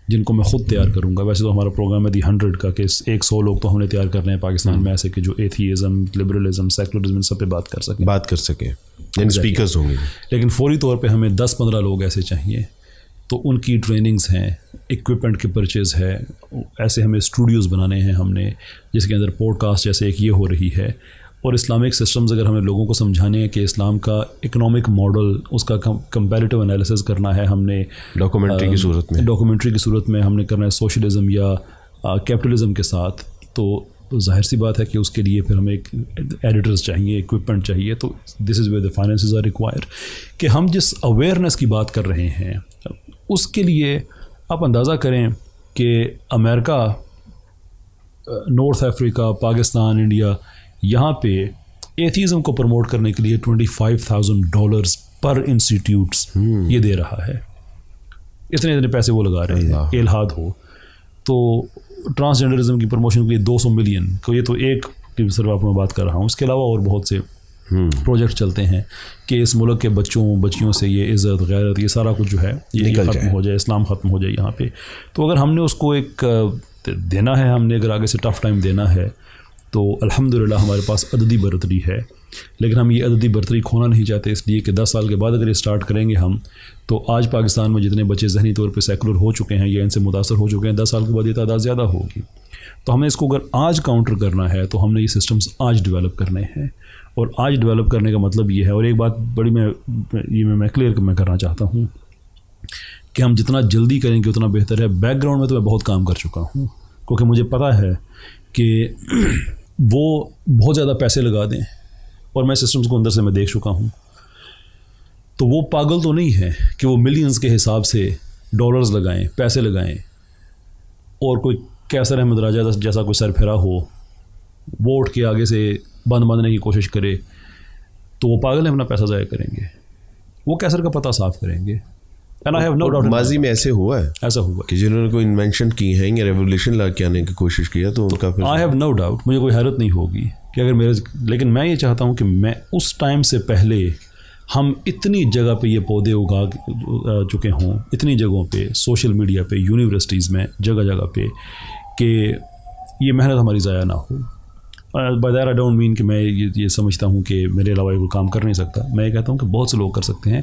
جن کو میں خود تیار کروں گا. ویسے تو ہمارا پروگرام ہے دی 100 کا کہ 100 لوگ تو ہم نے تیار کرنے ہیں پاکستان میں ایسے کہ جو ایتھیزم, لبرلزم, سیکولرزم سب پہ بات کر سکیں, یعنی اسپیکرز ہوں گے. لیکن فوری طور پہ ہمیں 10-15 لوگ ایسے چاہیے. تو ان کی ٹریننگز ہیں, ایکوپمنٹ کے پرچیز ہے, ایسے ہمیں اسٹوڈیوز بنانے ہیں ہم نے جس کے اندر پوڈ کاسٹ جیسے ایک یہ ہو رہی ہے. اور اسلامک سسٹمز اگر ہمیں لوگوں کو سمجھانے ہیں کہ اسلام کا اکنامک ماڈل, اس کا کمپیریٹیو انالیسز کرنا ہے ہم نے ڈاکومنٹری کی صورت میں ہم نے کرنا ہے سوشلزم یا کیپٹلزم کے ساتھ, تو ظاہر سی بات ہے کہ اس کے لیے پھر ہمیں ایک ایڈیٹرز چاہیے, ایکوپمنٹ چاہیے. تو this is where the finances are require. کہ ہم جس اویئرنیس کی بات کر رہے ہیں اس کے لیے آپ اندازہ کریں کہ امریکہ, نارتھ افریقہ, پاکستان, انڈیا, یہاں پہ ایتھیزم کو پروموٹ کرنے کے لیے $25,000 پر انسٹیٹیوٹس یہ دے رہا ہے. اتنے پیسے وہ لگا رہے ہیں. الہاد ہو تو ٹرانسجینڈرزم کی پروموشن کے لیے 200 ملین, تو یہ تو ایک کی صرف آپ میں بات کر رہا ہوں. اس کے علاوہ اور بہت سے پروجیکٹ چلتے ہیں کہ اس ملک کے بچیوں سے یہ عزت, غیرت, یہ سارا کچھ جو ہے یہ ختم ہو جائے, اسلام ختم ہو جائے یہاں پہ. تو اگر ہم نے اس کو ایک دینا ہے, ہم نے اگر آگے سے ٹف ٹائم دینا ہے, تو الحمدللہ ہمارے پاس عددی برتری ہے. لیکن ہم یہ عددی برتری کھونا نہیں چاہتے, اس لیے کہ 10 سال کے بعد اگر یہ سٹارٹ کریں گے ہم, تو آج پاکستان میں جتنے بچے ذہنی طور پہ سیکولر ہو چکے ہیں یا ان سے متاثر ہو چکے ہیں, 10 سال کے بعد یہ تعداد زیادہ ہوگی. تو ہمیں اس کو اگر آج کاؤنٹر کرنا ہے تو ہم نے یہ سسٹمز آج ڈیولپ کرنے ہیں. اور آج ڈیولپ کرنے کا مطلب یہ ہے, اور ایک بات بڑی میں کلیئر میں کرنا چاہتا ہوں کہ ہم جتنا جلدی کریں گے اتنا بہتر ہے. بیک گراؤنڈ میں تو میں بہت کام کر چکا ہوں, کیونکہ مجھے پتہ ہے کہ وہ بہت زیادہ پیسے لگا دیں, اور میں سسٹمز کو اندر سے میں دیکھ چکا ہوں. تو وہ پاگل تو نہیں ہے کہ وہ ملینز کے حساب سے ڈالرز لگائیں, پیسے لگائیں, اور کوئی کیسر احمد راجہ جیسا کوئی سر پھرا ہو ووٹ کے آگے سے بند باندھنے کی کوشش کرے, تو وہ پاگل ہیں, اپنا پیسہ ضائع کریں گے. وہ کیسر کا پتہ صاف کریں گے. ماضی میں ایسا ہوا کہ جنہوں نے کوئی انوینشن کی ہیں یا ریولیوشن لا کے آنے کی کوشش کیا, تو ان کا پھر آئی ہیو نو ڈاؤٹ, مجھے کوئی حیرت نہیں ہوگی کہ اگر میرے, لیکن میں یہ چاہتا ہوں کہ میں اس ٹائم سے پہلے ہم اتنی جگہ پہ یہ پودے اگا چکے ہوں, اتنی جگہوں پہ, سوشل میڈیا پہ, یونیورسٹیز میں, جگہ جگہ پہ, کہ یہ محنت ہماری ضائع نہ ہو. By that I don't mean کہ میں یہ سمجھتا ہوں کہ میرے علاوہ کوئی کام کر نہیں سکتا. میں یہ کہتا ہوں کہ بہت سے لوگ کر سکتے ہیں.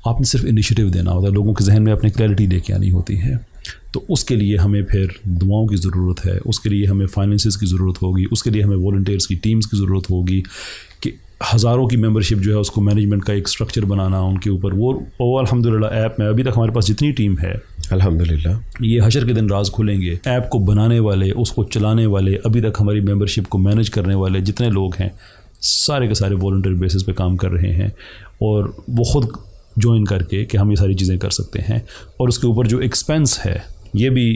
آپ نے صرف انیشیٹو دینا ہوتا ہے, لوگوں کے ذہن میں اپنی کلیئرٹی لے کے آنی ہوتی ہے. تو اس کے لیے ہمیں پھر دعاؤں کی ضرورت ہے, اس کے لیے ہمیں فائنینسز کی ضرورت ہوگی, اس کے لیے ہمیں والنٹیئرس کی ٹیمز کی ضرورت ہوگی کہ ہزاروں کی ممبرشپ جو ہے اس کو مینجمنٹ کا ایک اسٹرکچر بنانا ان کے اوپر. وہ الحمدللہ ایپ میں ابھی تک ہمارے پاس جتنی ٹیم ہے الحمدللہ, یہ حشر کے دن راز کھلیں گے. ایپ کو بنانے والے, اس کو چلانے والے, ابھی تک ہماری ممبرشپ کو مینیج کرنے والے جتنے لوگ ہیں, سارے کے سارے والنٹیئر بیسس پہ کام کر رہے ہیں. اور وہ خود جوائن کر کے کہ ہم یہ ساری چیزیں کر سکتے ہیں. اور اس کے اوپر جو ایکسپینس ہے یہ بھی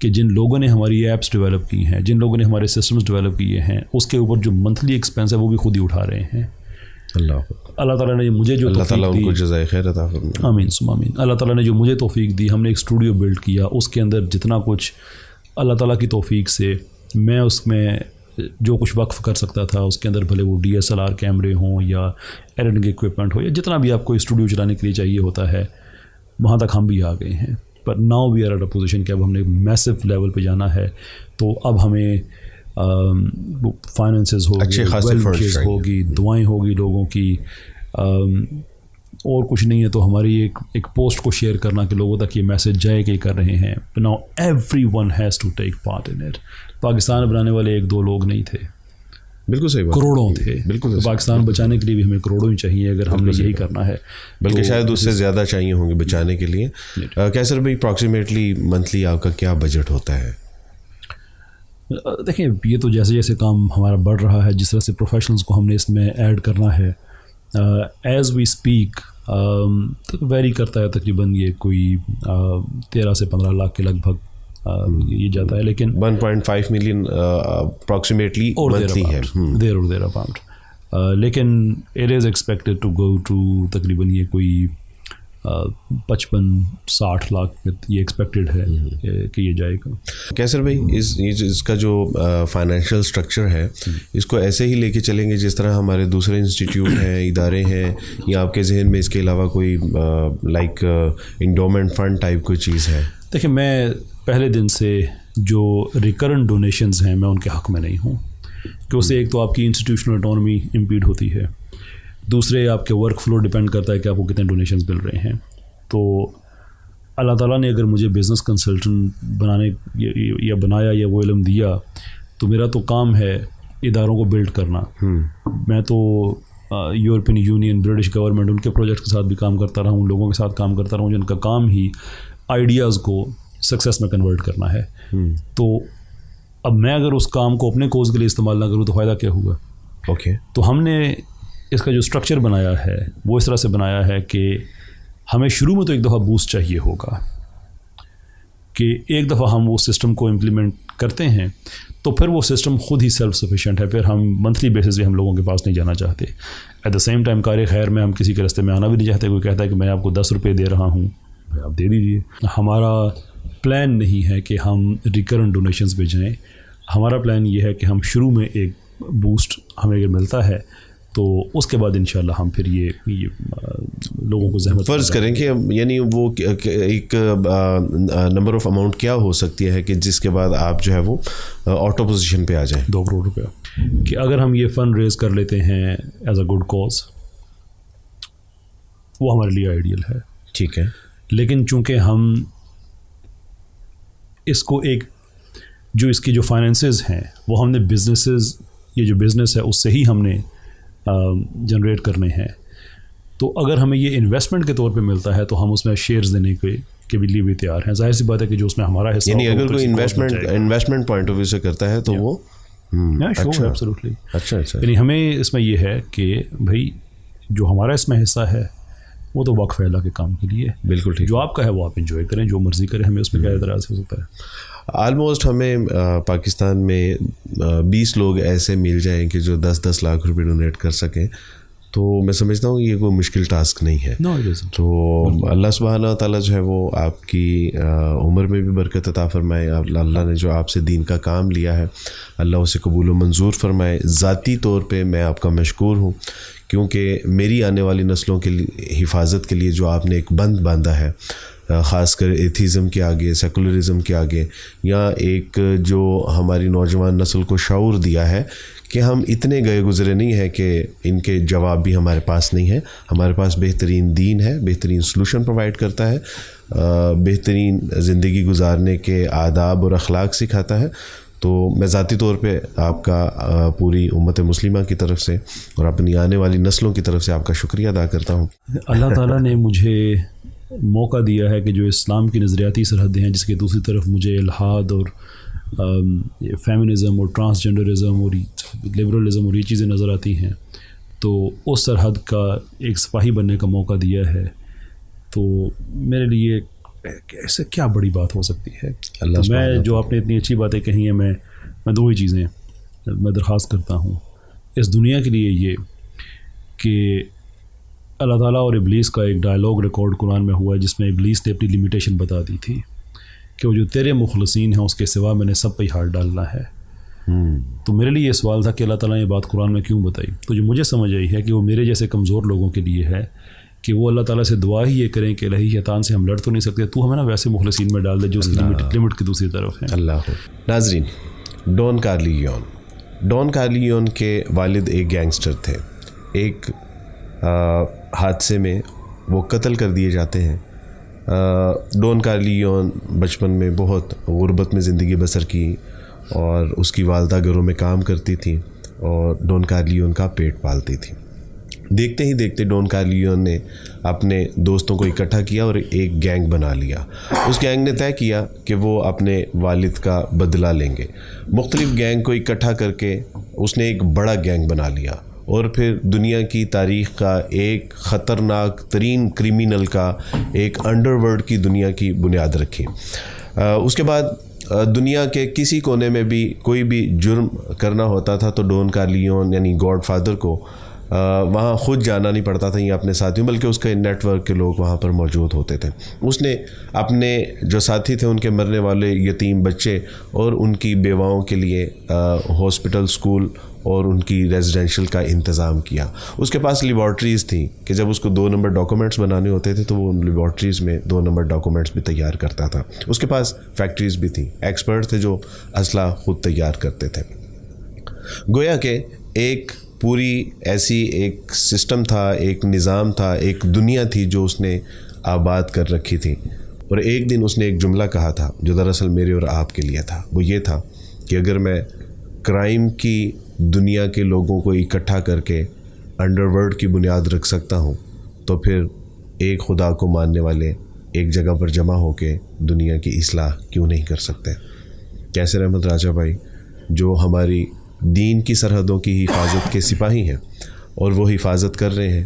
کہ جن لوگوں نے ہماری ایپس ڈیولپ کی ہیں, جن لوگوں نے ہمارے سسٹمز ڈیولپ کیے ہیں, اس کے اوپر جو منتھلی ایکسپینس ہے وہ بھی خود ہی اٹھا رہے ہیں. اللہ تعالیٰ نے مجھے جو اللہ تعالیٰ ان کو جزائے خیر عطا فرمائے. آمین ثم آمین. اللہ تعالیٰ نے جو مجھے توفیق دی, ہم نے ایک اسٹوڈیو بلڈ کیا, اس کے اندر جتنا کچھ اللہ تعالیٰ کی توفیق سے میں اس میں جو کچھ وقف کر سکتا تھا, اس کے اندر بھلے وہ DSLR کیمرے ہوں یا ایڈیٹنگ ایکوپمنٹ ہو یا جتنا بھی آپ کو اسٹوڈیو چلانے کے لیے چاہیے ہوتا ہے, وہاں تک ہم بھی آ گئے ہیں. پر now we are at a position کہ اب ہم نے میسو لیول پہ جانا ہے, تو اب ہمیں فائنینسز ہوگی, ویل ہوگی, دعائیں ہوگی لوگوں کی, اور کچھ نہیں ہے تو ہماری ایک پوسٹ کو شیئر کرنا کہ لوگوں تک یہ میسج جائے کہ یہ کر رہے ہیں. Now everyone has to take part in it. Pakistan بنانے والے 1-2 لوگ نہیں تھے, بالکل صحیح بات, کروڑوں تھے. بالکل پاکستان بچانے کے لیے بھی ہمیں کروڑوں ہی چاہیے اگر ہم نے یہی کرنا ہے, بلکہ شاید اس سے زیادہ چاہیے ہوں گے بچانے کے لیے. کیسر بھائی, اپروکسیمیٹلی منتھلی آپ کا کیا بجٹ ہوتا ہے؟ دیکھیں, یہ تو جیسے جیسے کام ہمارا بڑھ رہا ہے, جس طرح سے پروفیشنلز کو ہم نے اس میں ایڈ کرنا ہے, ایز وی اسپیک ویری کرتا ہے. تقریباً یہ کوئی 13 سے 15 لاکھ کے لگ بھگ یہ جاتا ہے, لیکن 1.5 ملین اپروکسیمیٹلی منتھلی ہے, دیر اور دیر اباؤٹ. لیکن it is expected to go to تقریباً یہ کوئی 55-60 لاکھ یہ ایکسپیکٹڈ ہے کہ یہ جائے گا. کیسر بھائی, اس کا جو فائنینشیل اسٹرکچر ہے, اس کو ایسے ہی لے کے چلیں گے جس طرح ہمارے دوسرے انسٹیٹیوٹ ہیں, ادارے ہیں, یا آپ کے ذہن میں اس کے علاوہ کوئی لائک انڈومنٹ فنڈ ٹائپ کوئی چیز ہے؟ دیکھیں, میں پہلے دن سے جو ریکرنٹ ڈونیشنز ہیں میں ان کے حق میں نہیں ہوں, کہ اس سے ایک تو آپ کی انسٹیٹیوشنل اٹانومی امپیڈ ہوتی ہے, دوسرے آپ کے ورک فلو ڈیپینڈ کرتا ہے کہ آپ کو کتنے ڈونیشنز مل رہے ہیں. تو اللہ تعالیٰ نے اگر مجھے بزنس کنسلٹنٹ بنانے یا بنایا یا وہ علم دیا, تو میرا تو کام ہے اداروں کو بلڈ کرنا. میں تو یورپین یونین, برٹش گورنمنٹ, ان کے پروجیکٹ کے ساتھ بھی کام کرتا رہا ہوں, لوگوں کے ساتھ کام کرتا رہا ہوں جن کا کام ہی آئیڈیاز کو سکسیس میں کنورٹ کرنا ہے. تو اب میں اگر اس کام کو اپنے کوز کے لیے استعمال نہ کروں تو فائدہ کیا ہوگا؟ اوکے. تو ہم نے اس کا جو اسٹرکچر بنایا ہے وہ اس طرح سے بنایا ہے کہ ہمیں شروع میں تو ایک دفعہ بوسٹ چاہیے ہوگا, کہ ایک دفعہ ہم وہ سسٹم کو امپلیمنٹ کرتے ہیں تو پھر وہ سسٹم خود ہی سیلف سفیشینٹ ہے, پھر ہم منتھلی بیسس پہ ہم لوگوں کے پاس نہیں جانا چاہتے. ایٹ دا سیم ٹائم کار خیر میں ہم کسی کے راستے میں آنا بھی نہیں چاہتے. کوئی کہتا ہے کہ میں آپ کو 10 روپے دے رہا ہوں, آپ دے دیجیے. ہمارا پلان نہیں ہے کہ ہم ریکرنٹ ڈونیشنز پہ جائیں. ہمارا پلان یہ ہے کہ ہم شروع میں ایک بوسٹ ہمیں اگر ملتا ہے تو اس کے بعد انشاءاللہ ہم پھر یہ لوگوں کو زحمت فرض کریں کہ یعنی وہ ایک نمبر آف اماؤنٹ کیا ہو سکتی ہے کہ جس کے بعد آپ جو ہے وہ آٹو پوزیشن پہ آ جائیں 2 کروڑ روپیہ, کہ اگر ہم یہ فنڈ ریز کر لیتے ہیں ایز اے گڈ کوز, وہ ہمارے لیے آئیڈیل ہے. ٹھیک ہے. لیکن چونکہ ہم اس کو ایک جو اس کی جو فائنینسز ہیں وہ ہم نے بزنسز, یہ جو بزنس ہے اس سے ہی ہم نے جنریٹ کرنے ہیں, تو اگر ہمیں یہ انویسٹمنٹ کے طور پہ ملتا ہے تو ہم اس میں شیئرز دینے کے لیے بھی تیار ہیں. ظاہر سی بات ہے کہ جو اس میں ہمارا حصہ, یعنی اگر کوئی انویسٹمنٹ پوائنٹ آف ویو سے کرتا ہے تو وہ ایبسولوٹلی. اچھا. یعنی ہمیں اس میں یہ ہے کہ بھائی جو ہمارا اس میں حصہ ہے وہ تو وقف ہے اللہ کے کام کے لیے. بالکل ٹھیک. جو آپ کا ہے وہ آپ انجوائے کریں, جو مرضی کریں, ہمیں اس میں کیا اعتراض ہو سکتا ہے. آلموسٹ ہمیں پاکستان میں 20 لوگ ایسے مل جائیں کہ جو 10-10 لاکھ روپے ڈونیٹ کر سکیں, تو میں سمجھتا ہوں یہ کوئی مشکل ٹاسک نہیں ہے. تو اللہ سبحانہ تعالیٰ جو ہے وہ آپ کی عمر میں بھی برکت عطا فرمائے. اللہ نے جو آپ سے دین کا کام لیا ہے اللہ اسے قبول و منظور فرمائے. ذاتی طور پہ میں آپ کا مشکور ہوں, کیونکہ میری آنے والی نسلوں کے حفاظت کے لیے جو آپ نے ایک بند باندھا ہے, خاص کر ایتھیزم کے آگے, سیکولرزم کے آگے, یا ایک جو ہماری نوجوان نسل کو شعور دیا ہے کہ ہم اتنے گئے گزرے نہیں ہیں کہ ان کے جواب بھی ہمارے پاس نہیں ہے. ہمارے پاس بہترین دین ہے, بہترین سلوشن پرووائڈ کرتا ہے, بہترین زندگی گزارنے کے آداب اور اخلاق سکھاتا ہے. تو میں ذاتی طور پہ آپ کا پوری امت مسلمہ کی طرف سے اور اپنی آنے والی نسلوں کی طرف سے آپ کا شکریہ ادا کرتا ہوں. اللہ تعالیٰ نے مجھے موقع دیا ہے کہ جو اسلام کی نظریاتی سرحدیں ہیں, جس کے دوسری طرف مجھے الحاد اور فیمنزم اور ٹرانسجنڈرزم اور لبرلزم اور یہ چیزیں نظر آتی ہیں, تو اس سرحد کا ایک سپاہی بننے کا موقع دیا ہے. تو میرے لیے ایسے کیا بڑی بات ہو سکتی ہے. اللہ تو میں جو آپ نے اتنی اچھی باتیں کہی ہیں، میں دو ہی چیزیں میں درخواست کرتا ہوں اس دنیا کے لیے، یہ کہ اللہ تعالیٰ اور ابلیس کا ایک ڈائلاگ ریکارڈ قرآن میں ہوا ہے جس میں ابلیس نے اپنی لمیٹیشن بتا دی تھی کہ وہ جو تیرے مخلصین ہیں اس کے سوا میں نے سب پہ ہاتھ ڈالنا ہے. تو میرے لیے یہ سوال تھا کہ اللہ تعالیٰ نے یہ بات قرآن میں کیوں بتائی. تو جو مجھے سمجھ آئی ہے کہ وہ میرے جیسے کمزور لوگوں کے لیے ہے کہ وہ اللہ تعالیٰ سے دعا ہی یہ کریں کہ الہی شیطان سے ہم لڑ تو نہیں سکتے، تو ہمیں نا ویسے مخلصین میں ڈال دے جو اس کی لمٹ کی دوسری طرف ہیں. اللہ. ناظرین، ڈون کارلیون. ڈون کارلیون کے والد ایک گینگسٹر تھے. ایک حادثے میں وہ قتل کر دیے جاتے ہیں. ڈون کارلیون بچپن میں بہت غربت میں زندگی بسر کی اور اس کی والدہ گھروں میں کام کرتی تھی اور ڈون کارلیون کا پیٹ پالتی تھی. دیکھتے ہی دیکھتے ڈون کارلیون نے اپنے دوستوں کو اکٹھا کیا اور ایک گینگ بنا لیا. اس گینگ نے طے کیا کہ وہ اپنے والد کا بدلہ لیں گے. مختلف گینگ کو اکٹھا کر کے اس نے ایک بڑا گینگ بنا لیا اور پھر دنیا کی تاریخ کا ایک خطرناک ترین کریمنل کا ایک انڈر ورلڈ کی دنیا کی بنیاد رکھی. اس کے بعد دنیا کے کسی کونے میں بھی کوئی بھی جرم کرنا ہوتا تھا تو ڈون کارلیون یعنی گاڈ فادر کو وہاں خود جانا نہیں پڑتا تھا یا اپنے ساتھیوں، بلکہ اس کے نیٹ ورک کے لوگ وہاں پر موجود ہوتے تھے. اس نے اپنے جو ساتھی تھے ان کے مرنے والے یتیم بچے اور ان کی بیواؤں کے لیے ہاسپٹل، اسکول اور ان کی ریزیڈینشل کا انتظام کیا. اس کے پاس لیبارٹریز تھیں کہ جب اس کو 2 نمبر ڈاکومنٹس بنانے ہوتے تھے تو وہ ان لیبارٹریز میں 2 نمبر ڈاکومنٹس بھی تیار کرتا تھا. اس کے پاس فیکٹریز بھی تھیں، ایکسپرٹ تھے جو اسلحہ خود تیار کرتے تھے. گویا کہ ایک پوری ایسی ایک سسٹم تھا، ایک نظام تھا، ایک دنیا تھی جو اس نے آباد کر رکھی تھی. اور ایک دن اس نے ایک جملہ کہا تھا جو دراصل میرے اور آپ کے لیے تھا. وہ یہ تھا کہ اگر میں کرائم کی دنیا کے لوگوں کو اکٹھا کر کے انڈر ورلڈ کی بنیاد رکھ سکتا ہوں تو پھر ایک خدا کو ماننے والے ایک جگہ پر جمع ہو کے دنیا کی اصلاح کیوں نہیں کر سکتے. کیسر احمد راجہ بھائی جو ہماری دین کی سرحدوں کی حفاظت کے سپاہی ہیں اور وہ حفاظت کر رہے ہیں،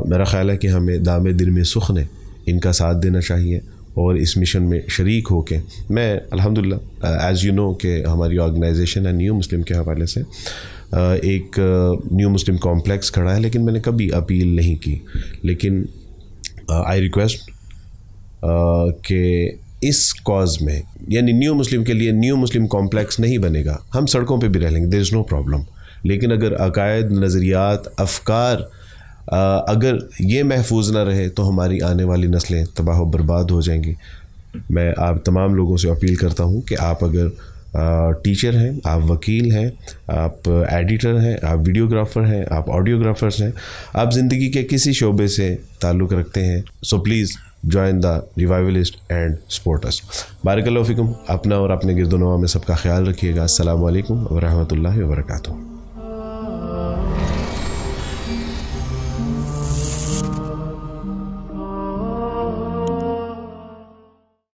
میرا خیال ہے کہ ہمیں دام دل میں سخن ان کا ساتھ دینا چاہیے اور اس مشن میں شریک ہو کے. میں الحمدللہ ایز یو نو کہ ہماری آرگنائزیشن ہے نیو مسلم کے حوالے سے ایک نیو مسلم کمپلیکس کھڑا ہے، لیکن میں نے کبھی اپیل نہیں کی. لیکن آئی ریکویسٹ کہ اس کاز میں یعنی نیو مسلم کے لیے نیو مسلم کمپلیکس نہیں بنے گا، ہم سڑکوں پہ بھی رہ لیں گے، دیر از نو پرابلم. لیکن اگر عقائد، نظریات، افکار اگر یہ محفوظ نہ رہے تو ہماری آنے والی نسلیں تباہ و برباد ہو جائیں گی. میں آپ تمام لوگوں سے اپیل کرتا ہوں کہ آپ اگر ٹیچر ہیں، آپ وکیل ہیں، آپ ایڈیٹر ہیں، آپ ویڈیوگرافر ہیں، آپ آڈیوگرافرز ہیں، آپ زندگی کے کسی شعبے سے تعلق رکھتے ہیں، so please join the revivalists and supporters. بارک اللہ فیکم. اپنا اور اپنے گرد و نواح میں سب کا خیال رکھیے گا. السلام علیکم ورحمۃ اللہ وبرکاتہ.